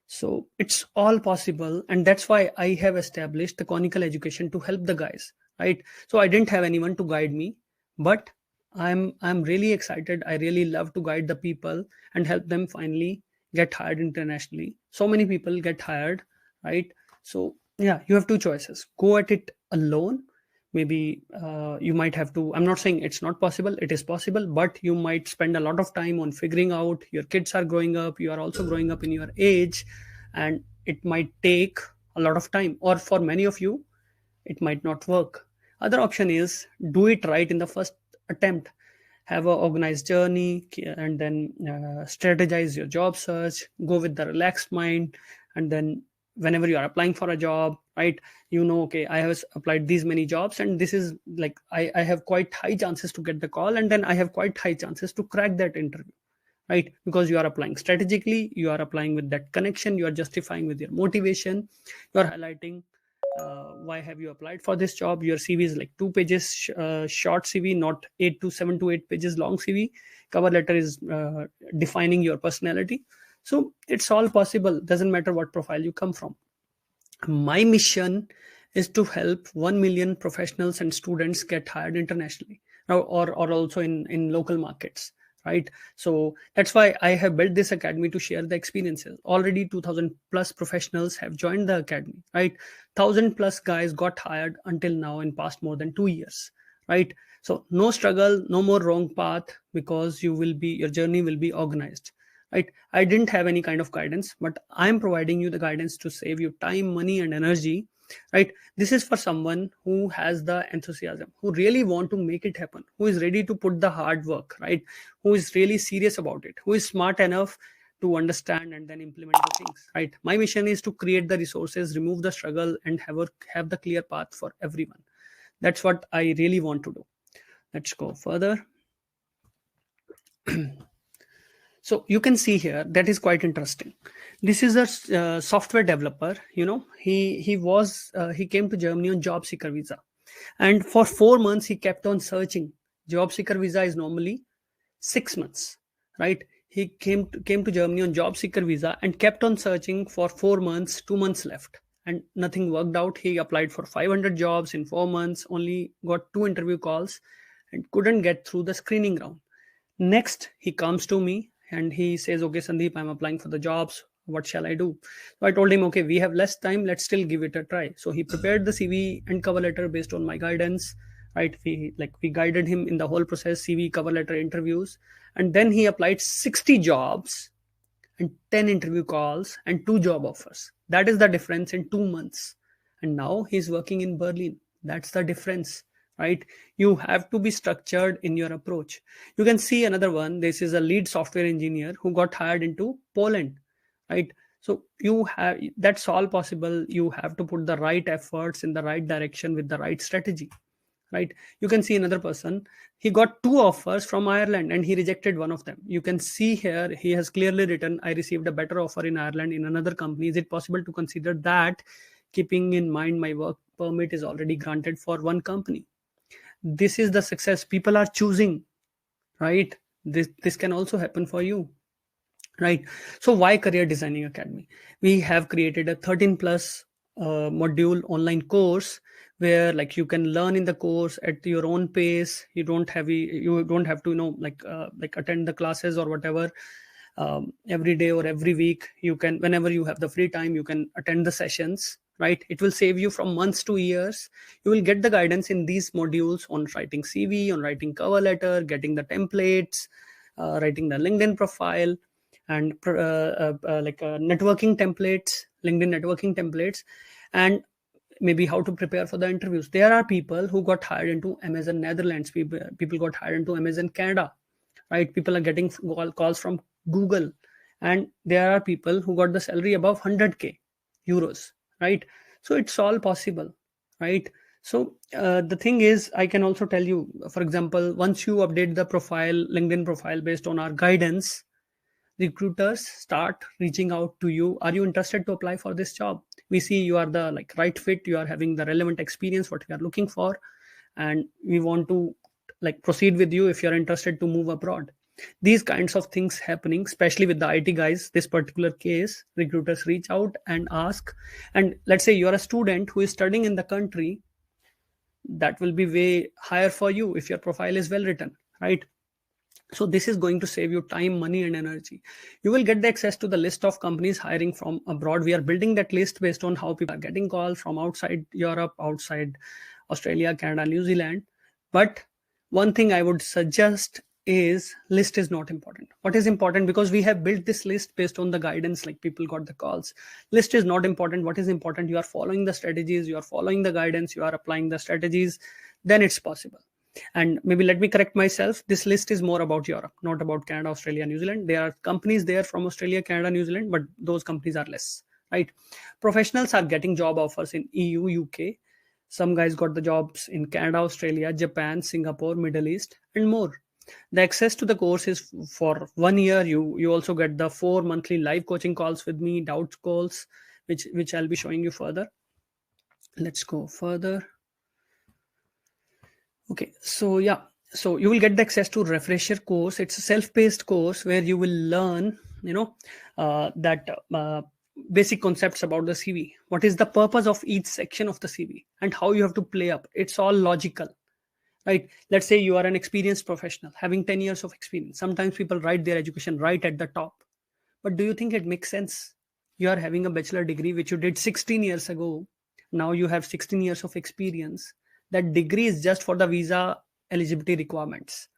So it's all possible, and that's why I have established the conical education to help the guys, right? So I didn't have anyone to guide me, but I'm really excited. I really love to guide the people and help them finally get hired internationally. So many people get hired, right? So yeah, you have two choices: go at it alone. Maybe you might have to, I'm not saying it's not possible, it is possible, but you might spend a lot of time on figuring out. Your kids are growing up, you are also growing up in your age, and it might take a lot of time, or for many of you it might not work. Other option is do it right in the first attempt. Have a organized journey, and then strategize your job search. Go with the relaxed mind, and then whenever you are applying for a job, right, okay, I have applied these many jobs, and this is like I have quite high chances to get the call, and then I have quite high chances to crack that interview, right? Because you are applying strategically, you are applying with that connection, you are justifying with your motivation, you are highlighting why have you applied for this job. Your CV is like 2 pages short CV, not 7 to 8 pages long CV. Cover letter is defining your personality. So it's all possible, doesn't matter what profile you come from. My mission is to help 1 million professionals and students get hired internationally, or also in local markets, right? So that's why I have built this academy to share the experiences. Already 2000 plus professionals have joined the academy, right? 1000 plus guys got hired until now in past more than 2 years, right? So no struggle, no more wrong path, because your journey will be organized, right? I didn't have any kind of guidance, but I'm providing you the guidance to save you time, money, and energy, right? This is for someone who has the enthusiasm, who really want to make it happen, who is ready to put the hard work, right? Who is really serious about it, who is smart enough to understand and then implement the things, right? My mission is to create the resources, remove the struggle, and have the clear path for everyone. That's what I really want to do. Let's go further. So you can see here, that is quite interesting. This is a software developer. He came to Germany on job seeker visa, and for 4 months he kept on searching. Job seeker visa is normally 6 months, right? He came to Germany on job seeker visa and kept on searching for 4 months. 2 months left, and nothing worked out. He applied for 500 jobs in 4 months, only got 2 interview calls, and couldn't get through the screening round. Next, he comes to me and he says, "Okay, Sandeep, I'm applying for the jobs. What shall I do?" So I told him, "Okay, we have less time. Let's still give it a try." So he prepared the CV and cover letter based on my guidance. Right? We guided him in the whole process: CV, cover letter, interviews, and then he applied 60 jobs and 10 interview calls and 2 job offers. That is the difference in 2 months. And now he's working in Berlin. That's the difference, right? You have to be structured in your approach. You can see another one. This is a lead software engineer who got hired into Poland, right? So that's all possible. You have to put the right efforts in the right direction with the right strategy, right? You can see another person. He got 2 offers from Ireland and he rejected one of them. You can see here he has clearly written, "I received a better offer in Ireland in another company. Is it possible to consider that, keeping in mind my work permit is already granted for one company?" This is the success people are choosing, right? This can also happen for you, right? So why Career Designing Academy? We have created a 13 plus module online course where, like, you can learn in the course at your own pace. You don't have to, like attend the classes or whatever every day or every week. You can, whenever you have the free time, you can attend the sessions, right? It will save you from months to years. You will get the guidance in these modules on writing CV, on writing cover letter, getting the templates, writing the LinkedIn profile, and networking templates, LinkedIn networking templates, and maybe how to prepare for the interviews. There are people who got hired into Amazon Netherlands. People got hired into Amazon Canada, right? People are getting calls from Google, and there are people who got the salary above 100k euros, right? So it's all possible, right? So the thing is, I can also tell you, for example, once you update the profile, LinkedIn profile, based on our guidance, recruiters start reaching out to you. Are you interested to apply for this job? We see you are the right fit, you are having the relevant experience what we are looking for, and we want to proceed with you if you're interested to move abroad. These kinds of things happening, especially with the IT guys. This particular case, recruiters reach out and ask, and let's say you're a student who is studying in the country, that will be way higher for you if your profile is well written, right? So this is going to save you time, money, and energy. You will get the access to the list of companies hiring from abroad. We are building that list based on how people are getting calls from outside Europe, outside Australia, Canada, New Zealand. But one thing I would suggest is, list is not important. What is important, because we have built this list based on the guidance, like people got the calls. List is not important. What is important, you are following the strategies, you are following the guidance, you are applying the strategies, then it's possible. And maybe let me correct myself. This list is more about Europe, not about Canada, Australia, New Zealand. There are companies there from Australia, Canada, New Zealand, but those companies are less, right? Professionals are getting job offers in EU, UK. Some guys got the jobs in Canada, Australia, Japan, Singapore, Middle East, and more. The access to the course is for 1 year. You also get the 4 monthly live coaching calls with me, doubt calls, which I'll be showing you further. Let's go further. Okay, so yeah, so you will get the access to refresher course. It's a self-paced course where you will learn, that basic concepts about the CV. What is the purpose of each section of the CV and how you have to play up. It's all logical, right? Let's say you are an experienced professional having 10 years of experience. Sometimes people write their education right at the top, but do you think it makes sense? You are having a bachelor degree which you did 16 years ago. Now you have 16 years of experience. That degree is just for the visa eligibility requirements.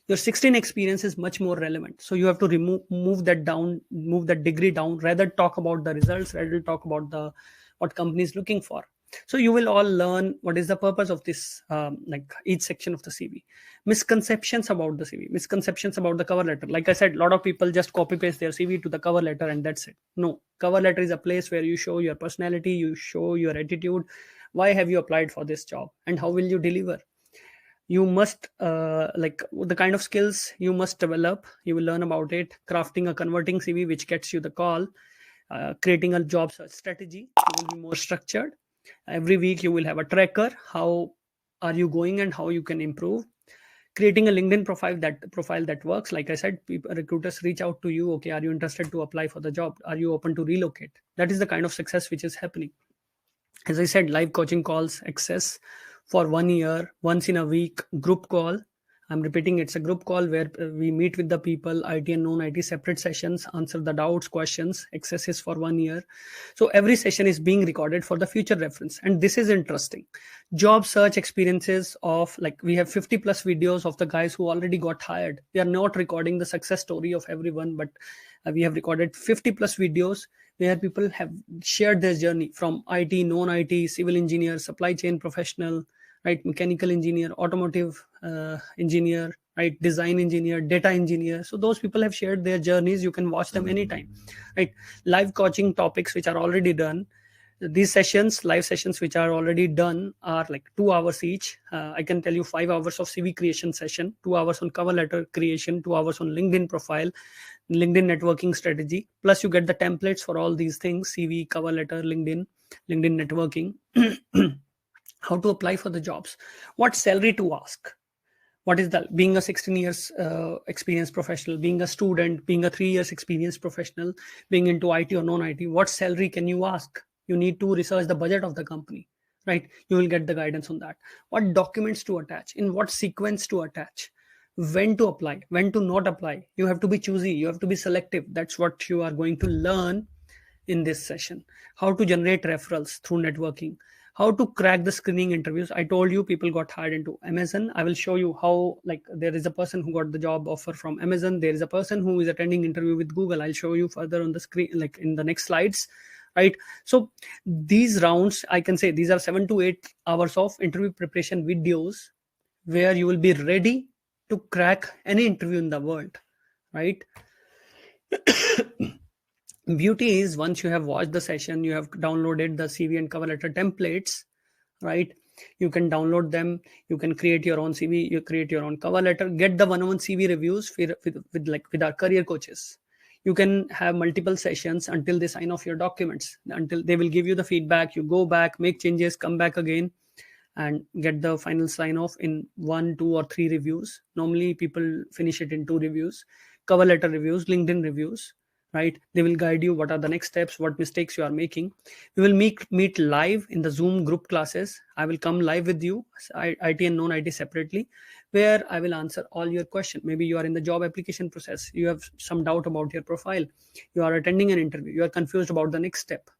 Your 16 experience is much more relevant, so you have to move that down, move that degree down, rather talk about the results, rather talk about the what company is looking for. So you will all learn what is the purpose of this, like each section of the CV. Misconceptions about the CV, misconceptions about the cover letter. Like I said, a lot of people just copy paste their CV to the cover letter and that's it. No, cover letter is a place where you show your personality, you show your attitude. Why have you applied for this job and how will you deliver? You must like the kind of skills you must develop, you will learn about it. Crafting a converting CV which gets you the call, creating a job search strategy, you will be more structured. Every week you will have a tracker, how are you going and how you can improve. Creating a LinkedIn profile that works. Like I said, people, recruiters reach out to you, okay, are you interested to apply for the job, are you open to relocate? That is the kind of success which is happening. As I said, live coaching calls access for 1 year, once in a week, group call. I'm repeating, it's a group call where we meet with the people, IT and non-IT, separate sessions, answer the doubts, questions. Access is for 1 year. So every session is being recorded for the future reference. And this is interesting. Job search experiences of, like, we have 50 plus videos of the guys who already got hired. We are not recording the success story of everyone, but we have recorded 50 plus videos where people have shared their journey from IT, non-IT, civil engineer, supply chain professional, right, mechanical engineer, automotive engineer, right, design engineer, data engineer. So those people have shared their journeys. You can watch them anytime, right? Live coaching topics which are already done. These sessions, live sessions which are already done, are like 2 hours each. I can tell you 5 hours of CV creation session, 2 hours on cover letter creation, 2 hours on LinkedIn profile, LinkedIn networking strategy. Plus you get the templates for all these things: CV, cover letter, LinkedIn networking. How to apply for the jobs, what salary to ask, what is the, being a 16 years experienced professional, being a student, being a 3 years experienced professional, being into IT or non-IT, what salary can you ask? You need to research the budget of the company, right? You will get the guidance on that. What documents to attach, in what sequence to attach, when to apply, when to not apply. You have to be choosy, you have to be selective. That's what you are going to learn in this session. How to generate referrals through networking, how to crack the screening interviews. I told you people got hired into Amazon. I will show you how, like, there is a person who got the job offer from Amazon, there is a person who is attending interview with Google. I'll show you further on the screen, like in the next slides, right? So these rounds, I can say these are 7 to 8 hours of interview preparation videos where you will be ready to crack any interview in the world, right? Beauty is, once you have watched the session, you have downloaded the CV and cover letter templates, right? You can download them, you can create your own CV, you create your own cover letter, get the one-on-one CV reviews with our career coaches. You can have multiple sessions until they sign off your documents, until they will give you the feedback. You go back, make changes, come back again, and get the final sign off in 1, 2, or 3 reviews. Normally people finish it in 2 reviews. Cover letter reviews, LinkedIn reviews, right? They will guide you what are the next steps, what mistakes you are making. We will meet live in the Zoom group classes. I will come live with you, IT and non-IT separately, where I will answer all your questions. Maybe you are in the job application process, you have some doubt about your profile, you are attending an interview, you are confused about the next step.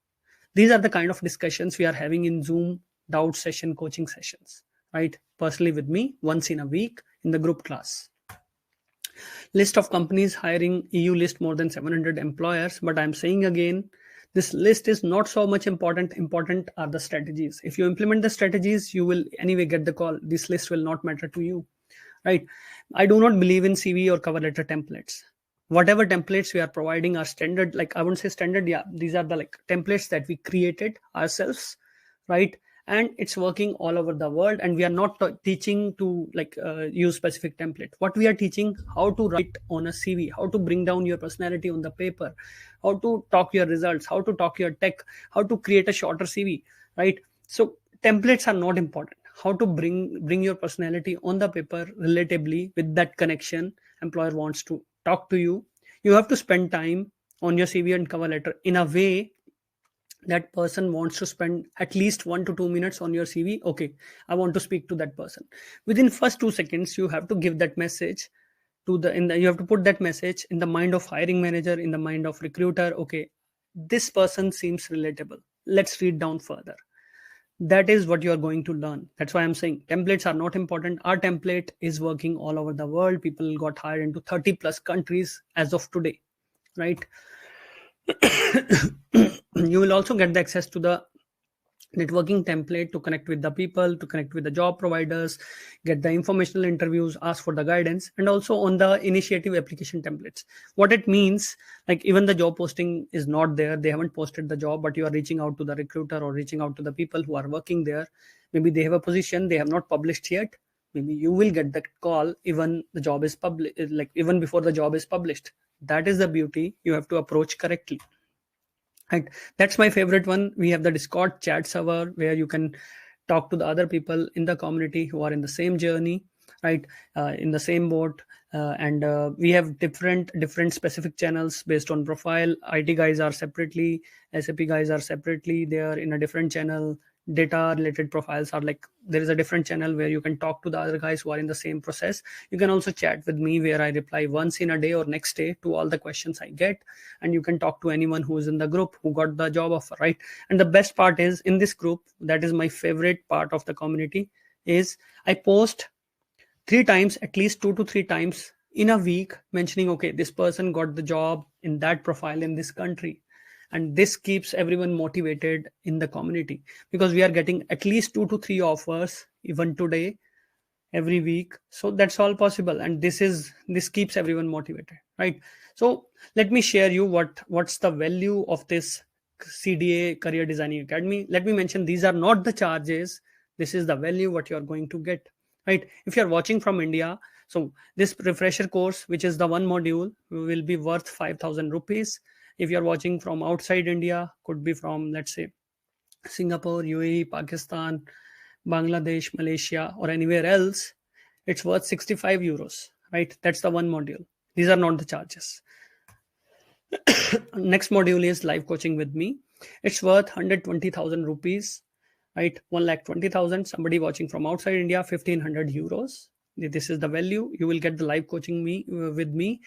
These are the kind of discussions we are having in Zoom doubt session coaching sessions, right? Personally with me once in a week in the group class. List of companies hiring, EU list more than 700 employers. But I'm saying again, this list is not so much important. Important are the strategies. If you implement the strategies, you will anyway get the call. This list will not matter to you, right? I do not believe in CV or cover letter templates. Whatever templates we are providing are standard. Like, I wouldn't say standard, yeah, these are the like templates that we created ourselves, right? And it's working all over the world, and we are not teaching to like use specific template. What we are teaching, how to write on a CV, how to bring down your personality on the paper, how to talk your results, how to talk your tech, how to create a shorter CV, right? So templates are not important. How to bring your personality on the paper relatively with that connection. Employer wants to talk to you. You have to spend time on your CV and cover letter in a way that person wants to spend at least 1 to 2 minutes on your CV. Okay, I want to speak to that person. Within first 2 seconds, you have to give that message to you have to put that message in the mind of hiring manager, in the mind of recruiter. Okay, this person seems relatable. Let's read down further. That is what you are going to learn. That's why I'm saying templates are not important. Our template is working all over the world. People got hired into 30 plus countries as of today, right? You will also get the access to the networking template to connect with the people, to connect with the job providers, get the informational interviews, ask for the guidance, and also on the initiative application templates. What it means, like even the job posting is not there, they haven't posted the job, but you are reaching out to the recruiter or reaching out to the people who are working there. Maybe they have a position they have not published yet. Maybe you will get the call even the job is published, like even before the job is published. That is the beauty. You have to approach correctly. Right, that's my favorite one. We have the Discord chat server where you can talk to the other people in the community who are in the same journey, right, in the same boat. And we have different specific channels based on profile. IT guys are separately, SAP guys are separately, they are in a different channel. Data related profiles are like, there is a different channel where you can talk to the other guys who are in the same process. You can also chat with me where I reply once in a day or next day to all the questions I get. And you can talk to anyone who is in the group who got the job offer, right? And the best part is, in this group, that is my favorite part of the community, is I post 3 times, at least 2 to 3 times in a week, mentioning, okay, this person got the job in that profile in this country. And this keeps everyone motivated in the community, because we are getting at least 2 to 3 offers even today, every week. So that's all possible, and this keeps everyone motivated, right? So let me share you what's the value of this CDA Career Designing Academy. Let me mention, these are not the charges. This is the value what you are going to get, right? If you're watching from India, so this refresher course, which is the one module, will be worth 5,000 rupees. If you're watching from outside India, could be from, let's say, Singapore, UAE, Pakistan, Bangladesh, Malaysia, or anywhere else, it's worth 65 euros, right? That's the one module. These are not the charges. Next module is live coaching with me. It's worth 120,000 rupees, right? 1,20,000. Somebody watching from outside India, 1,500 euros. This is the value. You will get the live coaching with me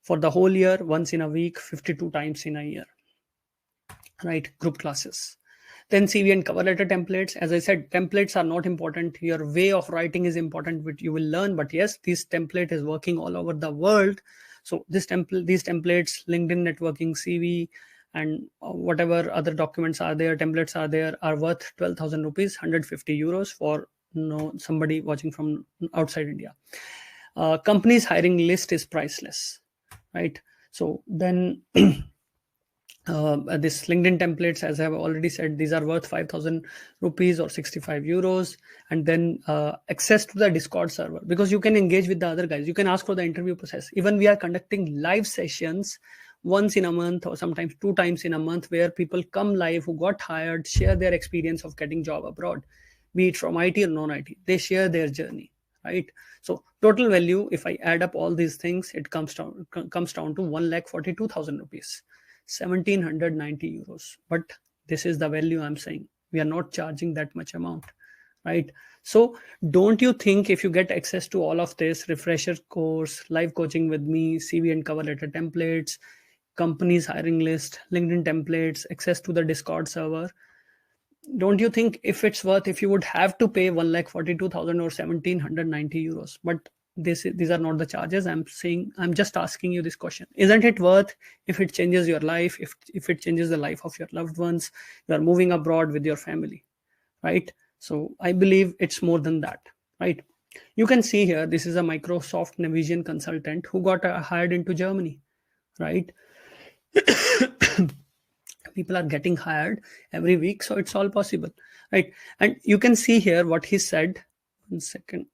for the whole year, once in a week, 52 times in a year, right? Group classes. Then CV and cover letter templates. As I said, templates are not important. Your way of writing is important, which you will learn. But yes, this template is working all over the world. So these templates, LinkedIn networking, CV, and whatever other documents are there, templates are there, are worth 12,000 rupees, 150 euros for somebody watching from outside India. Company's hiring list is priceless, right? So then this LinkedIn templates, as I have already said, these are worth 5,000 rupees or 65 euros. And then access to the Discord server, because you can engage with the other guys. You can ask for the interview process. Even we are conducting live sessions once in a month, or sometimes 2 times in a month, where people come live who got hired, share their experience of getting job abroad, be it from IT or non-IT. They share their journey, right? So total value, if I add up all these things, it comes down to 1,42,000 rupees. 1,790 euros. But this is the value I'm saying. We are not charging that much amount, right? So don't you think, if you get access to all of this, refresher course, live coaching with me, CV and cover letter templates, companies hiring list, LinkedIn templates, access to the Discord server, don't you think if you would have to pay 1,42,000 or 1,790 euros? But these are not the charges. I'm just asking you this question. Isn't it worth, if it changes your life, if it changes the life of your loved ones, you are moving abroad with your family, right? So I believe it's more than that, right? You can see here, this is a Microsoft Navision consultant who got hired into Germany, right? People are getting hired every week, so it's all possible, right? And you can see here what he said. 1 second.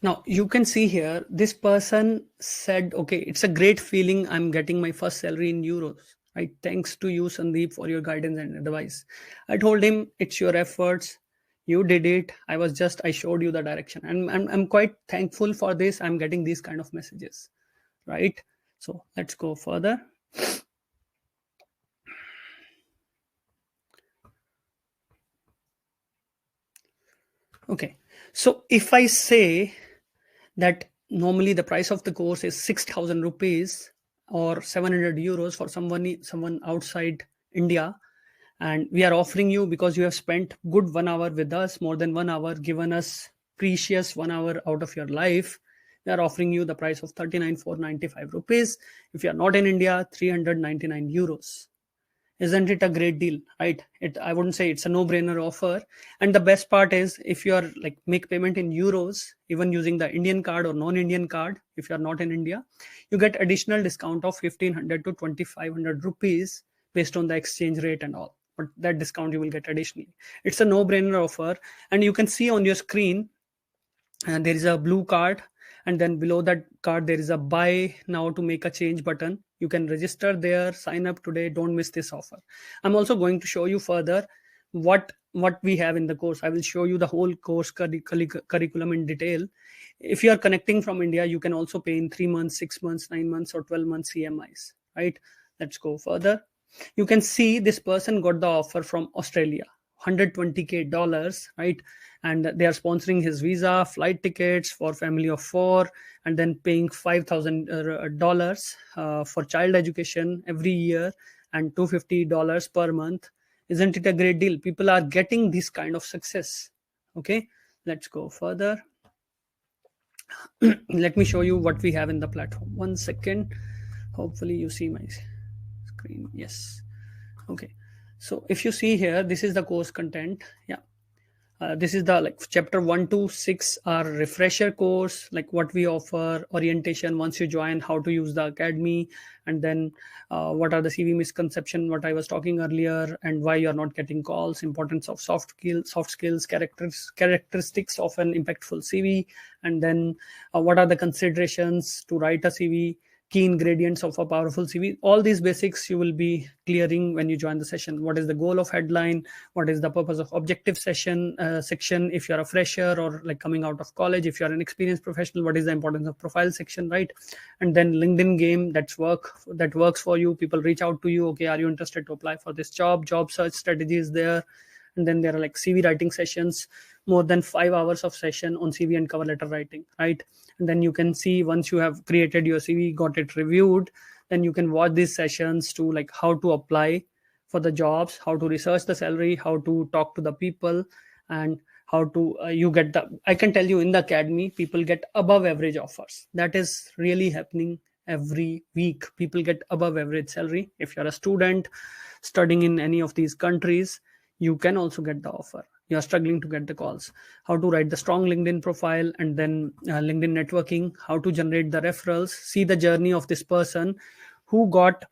Now you can see here, this person said, okay, it's a great feeling, I'm getting my first salary in euros, right? Thanks to you, Sandeep, for your guidance and advice. I told him, it's your efforts, You did it. I showed you the direction, and I'm quite thankful for this. I'm getting these kind of messages, right? So let's go further. Okay, so if I say that normally the price of the course is 6,000 rupees or 700 euros for someone outside India, and we are offering you, because you have spent good 1 hour with us, more than 1 hour, given us precious 1 hour out of your life, we are offering you the price of 39,495 rupees. If you are not in India, 399 euros. Isn't it a great deal, right? I wouldn't say it's a no-brainer offer. And the best part is, if you are like make payment in euros, even using the Indian card or non-Indian card, if you are not in India, you get additional discount of 1,500 to 2,500 rupees based on the exchange rate and all. But that discount you will get additionally. It's a no-brainer offer. And you can see on your screen, and there is a blue card, and then below that card there is a buy now to make a change button. You can register there, sign up today, don't miss this offer. I'm also going to show you further what we have in the course. I will show you the whole course curriculum in detail. If you are connecting from India, you can also pay in 3 months, 6 months, 9 months, or 12 months CMIs, right? Let's go further. You can see this person got the offer from Australia, 120k dollars, right? And they are sponsoring his visa, flight tickets for family of 4, and then paying $5,000 for child education every year, and $250 per month. Isn't it a great deal? People are getting this kind of success. Okay, let's go further. Let me show you what we have in the platform. 1 second. Hopefully you see my screen. Yes. Okay, so if you see here, this is the course content. Yeah, this is the like chapter 1 to 6 are refresher course, like what we offer, orientation once you join, how to use the academy, and then what are the CV misconception, what I was talking earlier, and why you're not getting calls, importance of soft skills, characteristics of an impactful CV, and then what are the considerations to write a CV, key ingredients of a powerful CV. All these basics you will be clearing when you join the session. What is the goal of headline? What is the purpose of objective section section? If you're a fresher or like coming out of college, if you're an experienced professional, what is the importance of profile section, right? And then LinkedIn game that works for you. People reach out to you. Okay, are you interested to apply for this job? Job search strategy is there. And then there are like CV writing sessions, more than 5 hours of session on CV and cover letter writing, right? And then you can see, once you have created your CV, got it reviewed, then you can watch these sessions to like how to apply for the jobs, how to research the salary, how to talk to the people, and how to you get the, I can tell you, in the academy people get above average offers. That is really happening every week. People get above average salary. If you're a student studying in any of these countries, you can also get the offer. You are struggling to get the calls. How to write the strong LinkedIn profile, and then LinkedIn networking, how to generate the referrals. See the journey of this person who got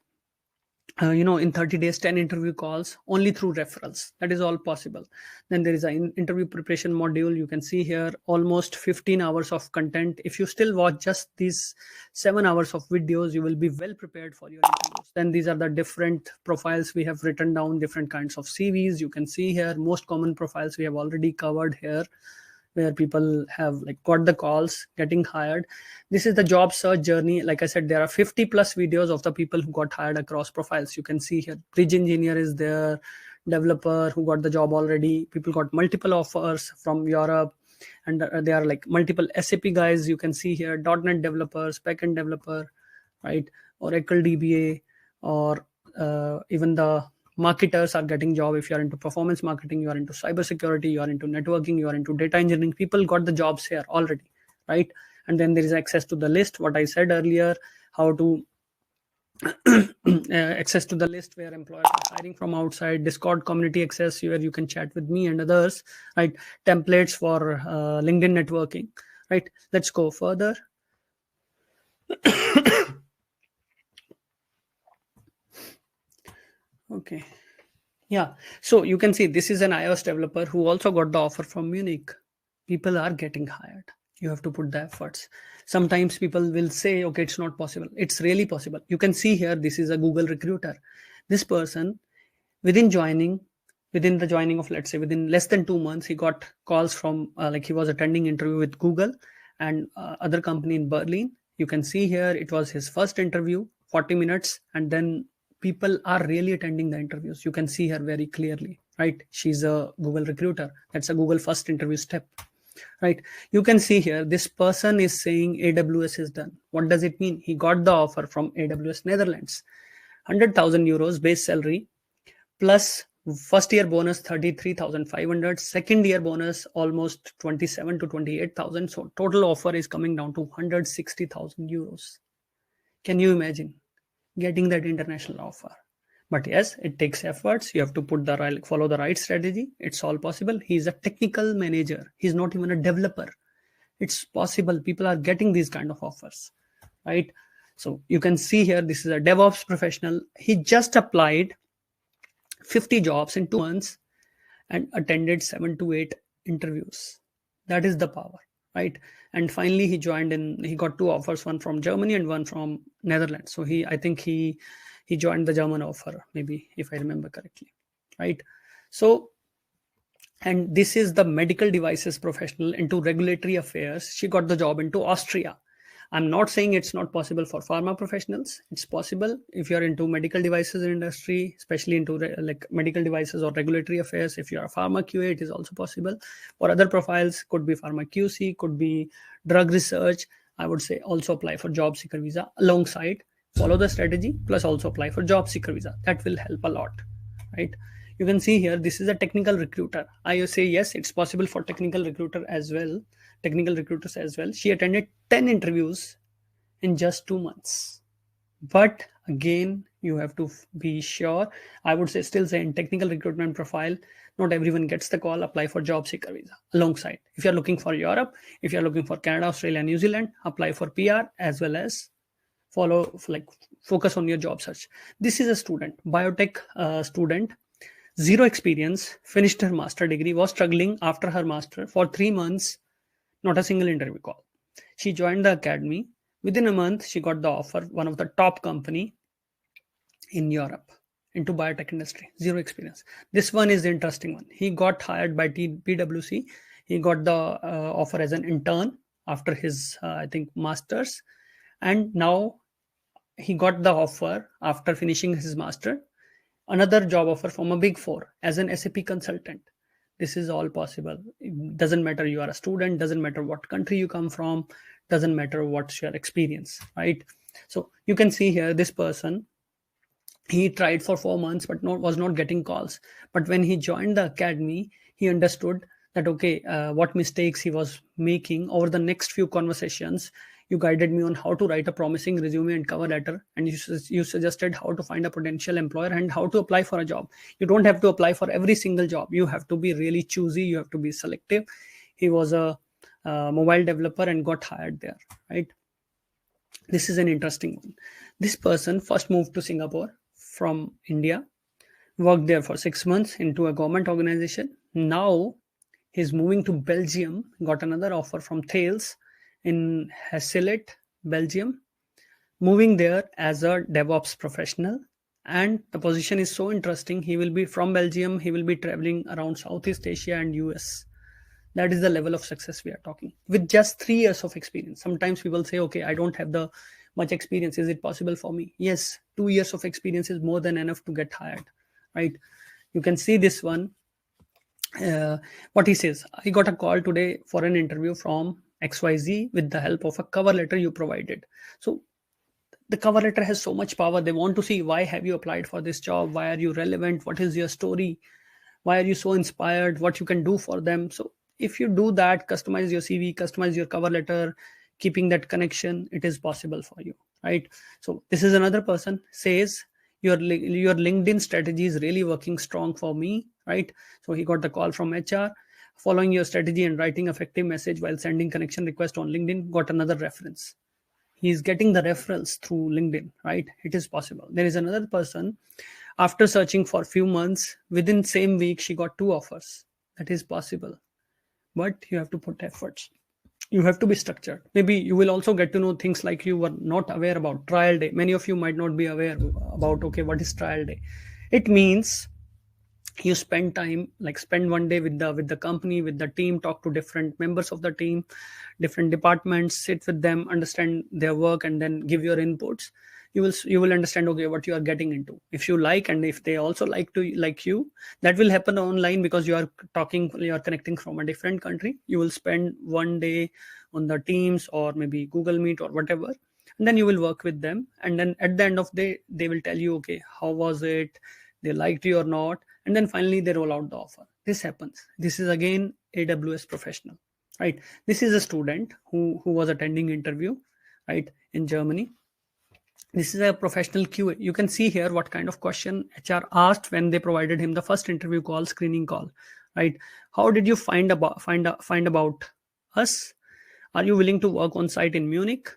in 30 days 10 interview calls only through referrals. That is all possible. Then there is an interview preparation module. You can see here almost 15 hours of content. If you still watch just these 7 hours of videos, you will be well prepared for your interviews. Then these are the different profiles we have written down, different kinds of CVs. You can see here most common profiles we have already covered here, where people have like got the calls, getting hired. This is the job search journey. Like I said, there are 50 plus videos of the people who got hired across profiles. You can see here bridge engineer is there, developer who got the job already. People got multiple offers from Europe, and there are like multiple SAP guys. You can see here .NET developers, backend developer, right? Oracle DBA, or even the marketers are getting job. If you are into performance marketing, you are into cybersecurity, you are into networking, you are into data engineering, people got the jobs here already, right? And then there is access to the list, what I said earlier, how to access to the list where employers are hiring from outside, Discord community access where you can chat with me and others, right? Templates for LinkedIn networking, right? Let's go further. Okay. Yeah, so you can see this is an iOS developer who also got the offer from Munich. People are getting hired. You have to put the efforts. Sometimes people will say, okay, it's not possible. It's really possible. You can see here, this is a Google recruiter. This person, within joining, within the joining of, let's say, within less than 2 months, he got calls from like he was attending interview with Google and other company in Berlin. You can see here it was his first interview, 40 minutes, and then people are really attending the interviews. You can see her very clearly, right? She's a Google recruiter. That's a Google first interview step, right? You can see here this person is saying AWS is done. What does it mean? He got the offer from AWS Netherlands, 100,000 euros base salary plus first year bonus 33,500, second year bonus almost 27 to 28,000. So total offer is coming down to 160,000 euros. Can you imagine getting that international offer? But yes, it takes efforts. You have to follow the right strategy. It's all possible. He's a technical manager. He's not even a developer. It's possible. People are getting these kind of offers, right? So you can see here, this is a DevOps professional. He just applied 50 jobs in 2 months and attended 7 to 8 interviews. That is the power, right? And finally he joined in, he got 2 offers, one from Germany and one from Netherlands. So I think he joined the German offer, maybe, if I remember correctly, right? So, and this is the medical devices professional into regulatory affairs. She got the job into Austria. I'm not saying it's not possible for pharma professionals. It's possible if you're into medical devices industry, especially into like medical devices or regulatory affairs. If you're a pharma QA, it is also possible. For other profiles, could be pharma QC, could be drug research. I would say also apply for job seeker visa alongside. Follow the strategy, plus also apply for job seeker visa. That will help a lot, right? You can see here, this is a technical recruiter. I say yes, it's possible for technical recruiters as well. She attended 10 interviews in just 2 months. But again, you have to be sure. I would say still say in technical recruitment profile, not everyone gets the call. Apply for job seeker visa alongside. If you're looking for Europe, if you're looking for Canada, Australia, New Zealand, apply for PR as well as focus on your job search. This is a student, biotech student, zero experience, finished her master degree, was struggling after her master for 3 months, not a single interview call. She joined the academy. Within a month, she got the offer, one of the top company in Europe into biotech industry, zero experience. This one is the interesting one. He got hired by PwC. He got the offer as an intern after his, I think, master's. And now he got the offer after finishing his master, another job offer from a big four as an SAP consultant. This is all possible. It doesn't matter you are a student, doesn't matter what country you come from, doesn't matter what's your experience, right? So you can see here, this person, he tried for 4 months but was not getting calls. But when he joined the academy, he understood that okay, what mistakes he was making. Over the next few conversations, you guided me on how to write a promising resume and cover letter, and you suggested how to find a potential employer and how to apply for a job. You don't have to apply for every single job. You have to be really choosy. You have to be selective. He was a mobile developer and got hired there, right? This is an interesting one. This person first moved to Singapore from India, worked there for 6 months into a government organization. Now he's moving to Belgium, got another offer from Thales in Hasselt, Belgium, moving there as a DevOps professional. And the position is so interesting. He will be from Belgium. He will be traveling around Southeast Asia and US. That is the level of success we are talking with just 3 years of experience. Sometimes people say, okay, I don't have the much experience. Is it possible for me? Yes, 2 years of experience is more than enough to get hired, right? You can see this one. What he says, I got a call today for an interview from XYZ with the help of a cover letter you provided. So the cover letter has so much power. They want to see, why have you applied for this job? Why are you relevant? What is your story? Why are you so inspired? What you can do for them? So if you do that, customize your CV, customize your cover letter, keeping that connection, it is possible for you, right? So this is another person says, your LinkedIn strategy is really working strong for me, right? So he got the call from HR. Following your strategy and writing effective message while sending connection request on LinkedIn, got another reference. He's getting the referrals through LinkedIn, right? It is possible. There is another person, after searching for a few months, within same week, she got 2 offers. That is possible. But you have to put efforts. You have to be structured. Maybe you will also get to know things like you were not aware about trial day. Many of you might not be aware about, okay, what is trial day? It means You spend time, like spend one day with the company, with the team, talk to different members of the team, different departments, sit with them, understand their work, and then give your inputs. You will understand, okay, what you are getting into. If you like, and if they also like you, that will happen online, because you are connecting from a different country. You will spend one day on the Teams or maybe Google Meet or whatever, and then you will work with them, and then at the end of the day they will tell you, okay, how was it, they liked you or not, and then finally they roll out the offer. This happens. This is again AWS professional, right? This is a student who was attending interview, right, in Germany. This is a professional QA. You can see here what kind of question HR asked when they provided him the first interview call, screening call, right? How did you find about us? Are you willing to work on site in Munich?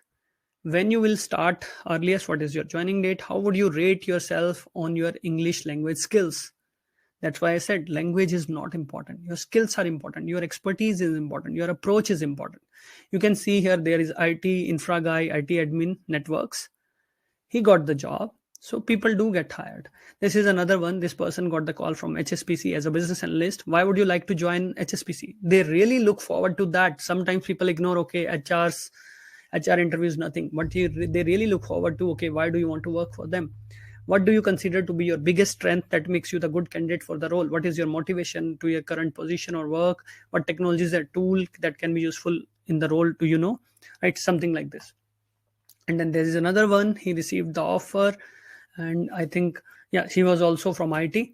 When you will start earliest? What is your joining date? How would you rate yourself on your English language skills? That's why I said language is not important. Your skills are important. Your expertise is important. Your approach is important. You can see here there is IT infra guy, IT admin, networks. He got the job. So people do get hired. This is another one. This person got the call from HSBC as a business analyst. Why would you like to join HSBC? They really look forward to that. Sometimes people ignore, okay, HR interviews, nothing. But they really look forward to, okay, why do you want to work for them? What do you consider to be your biggest strength that makes you the good candidate for the role? What is your motivation to your current position or work? What technology is a tool that can be useful in the role? Do you know? Right? Something like this. And then there is another one. He received the offer, and I think, yeah, she was also from IT.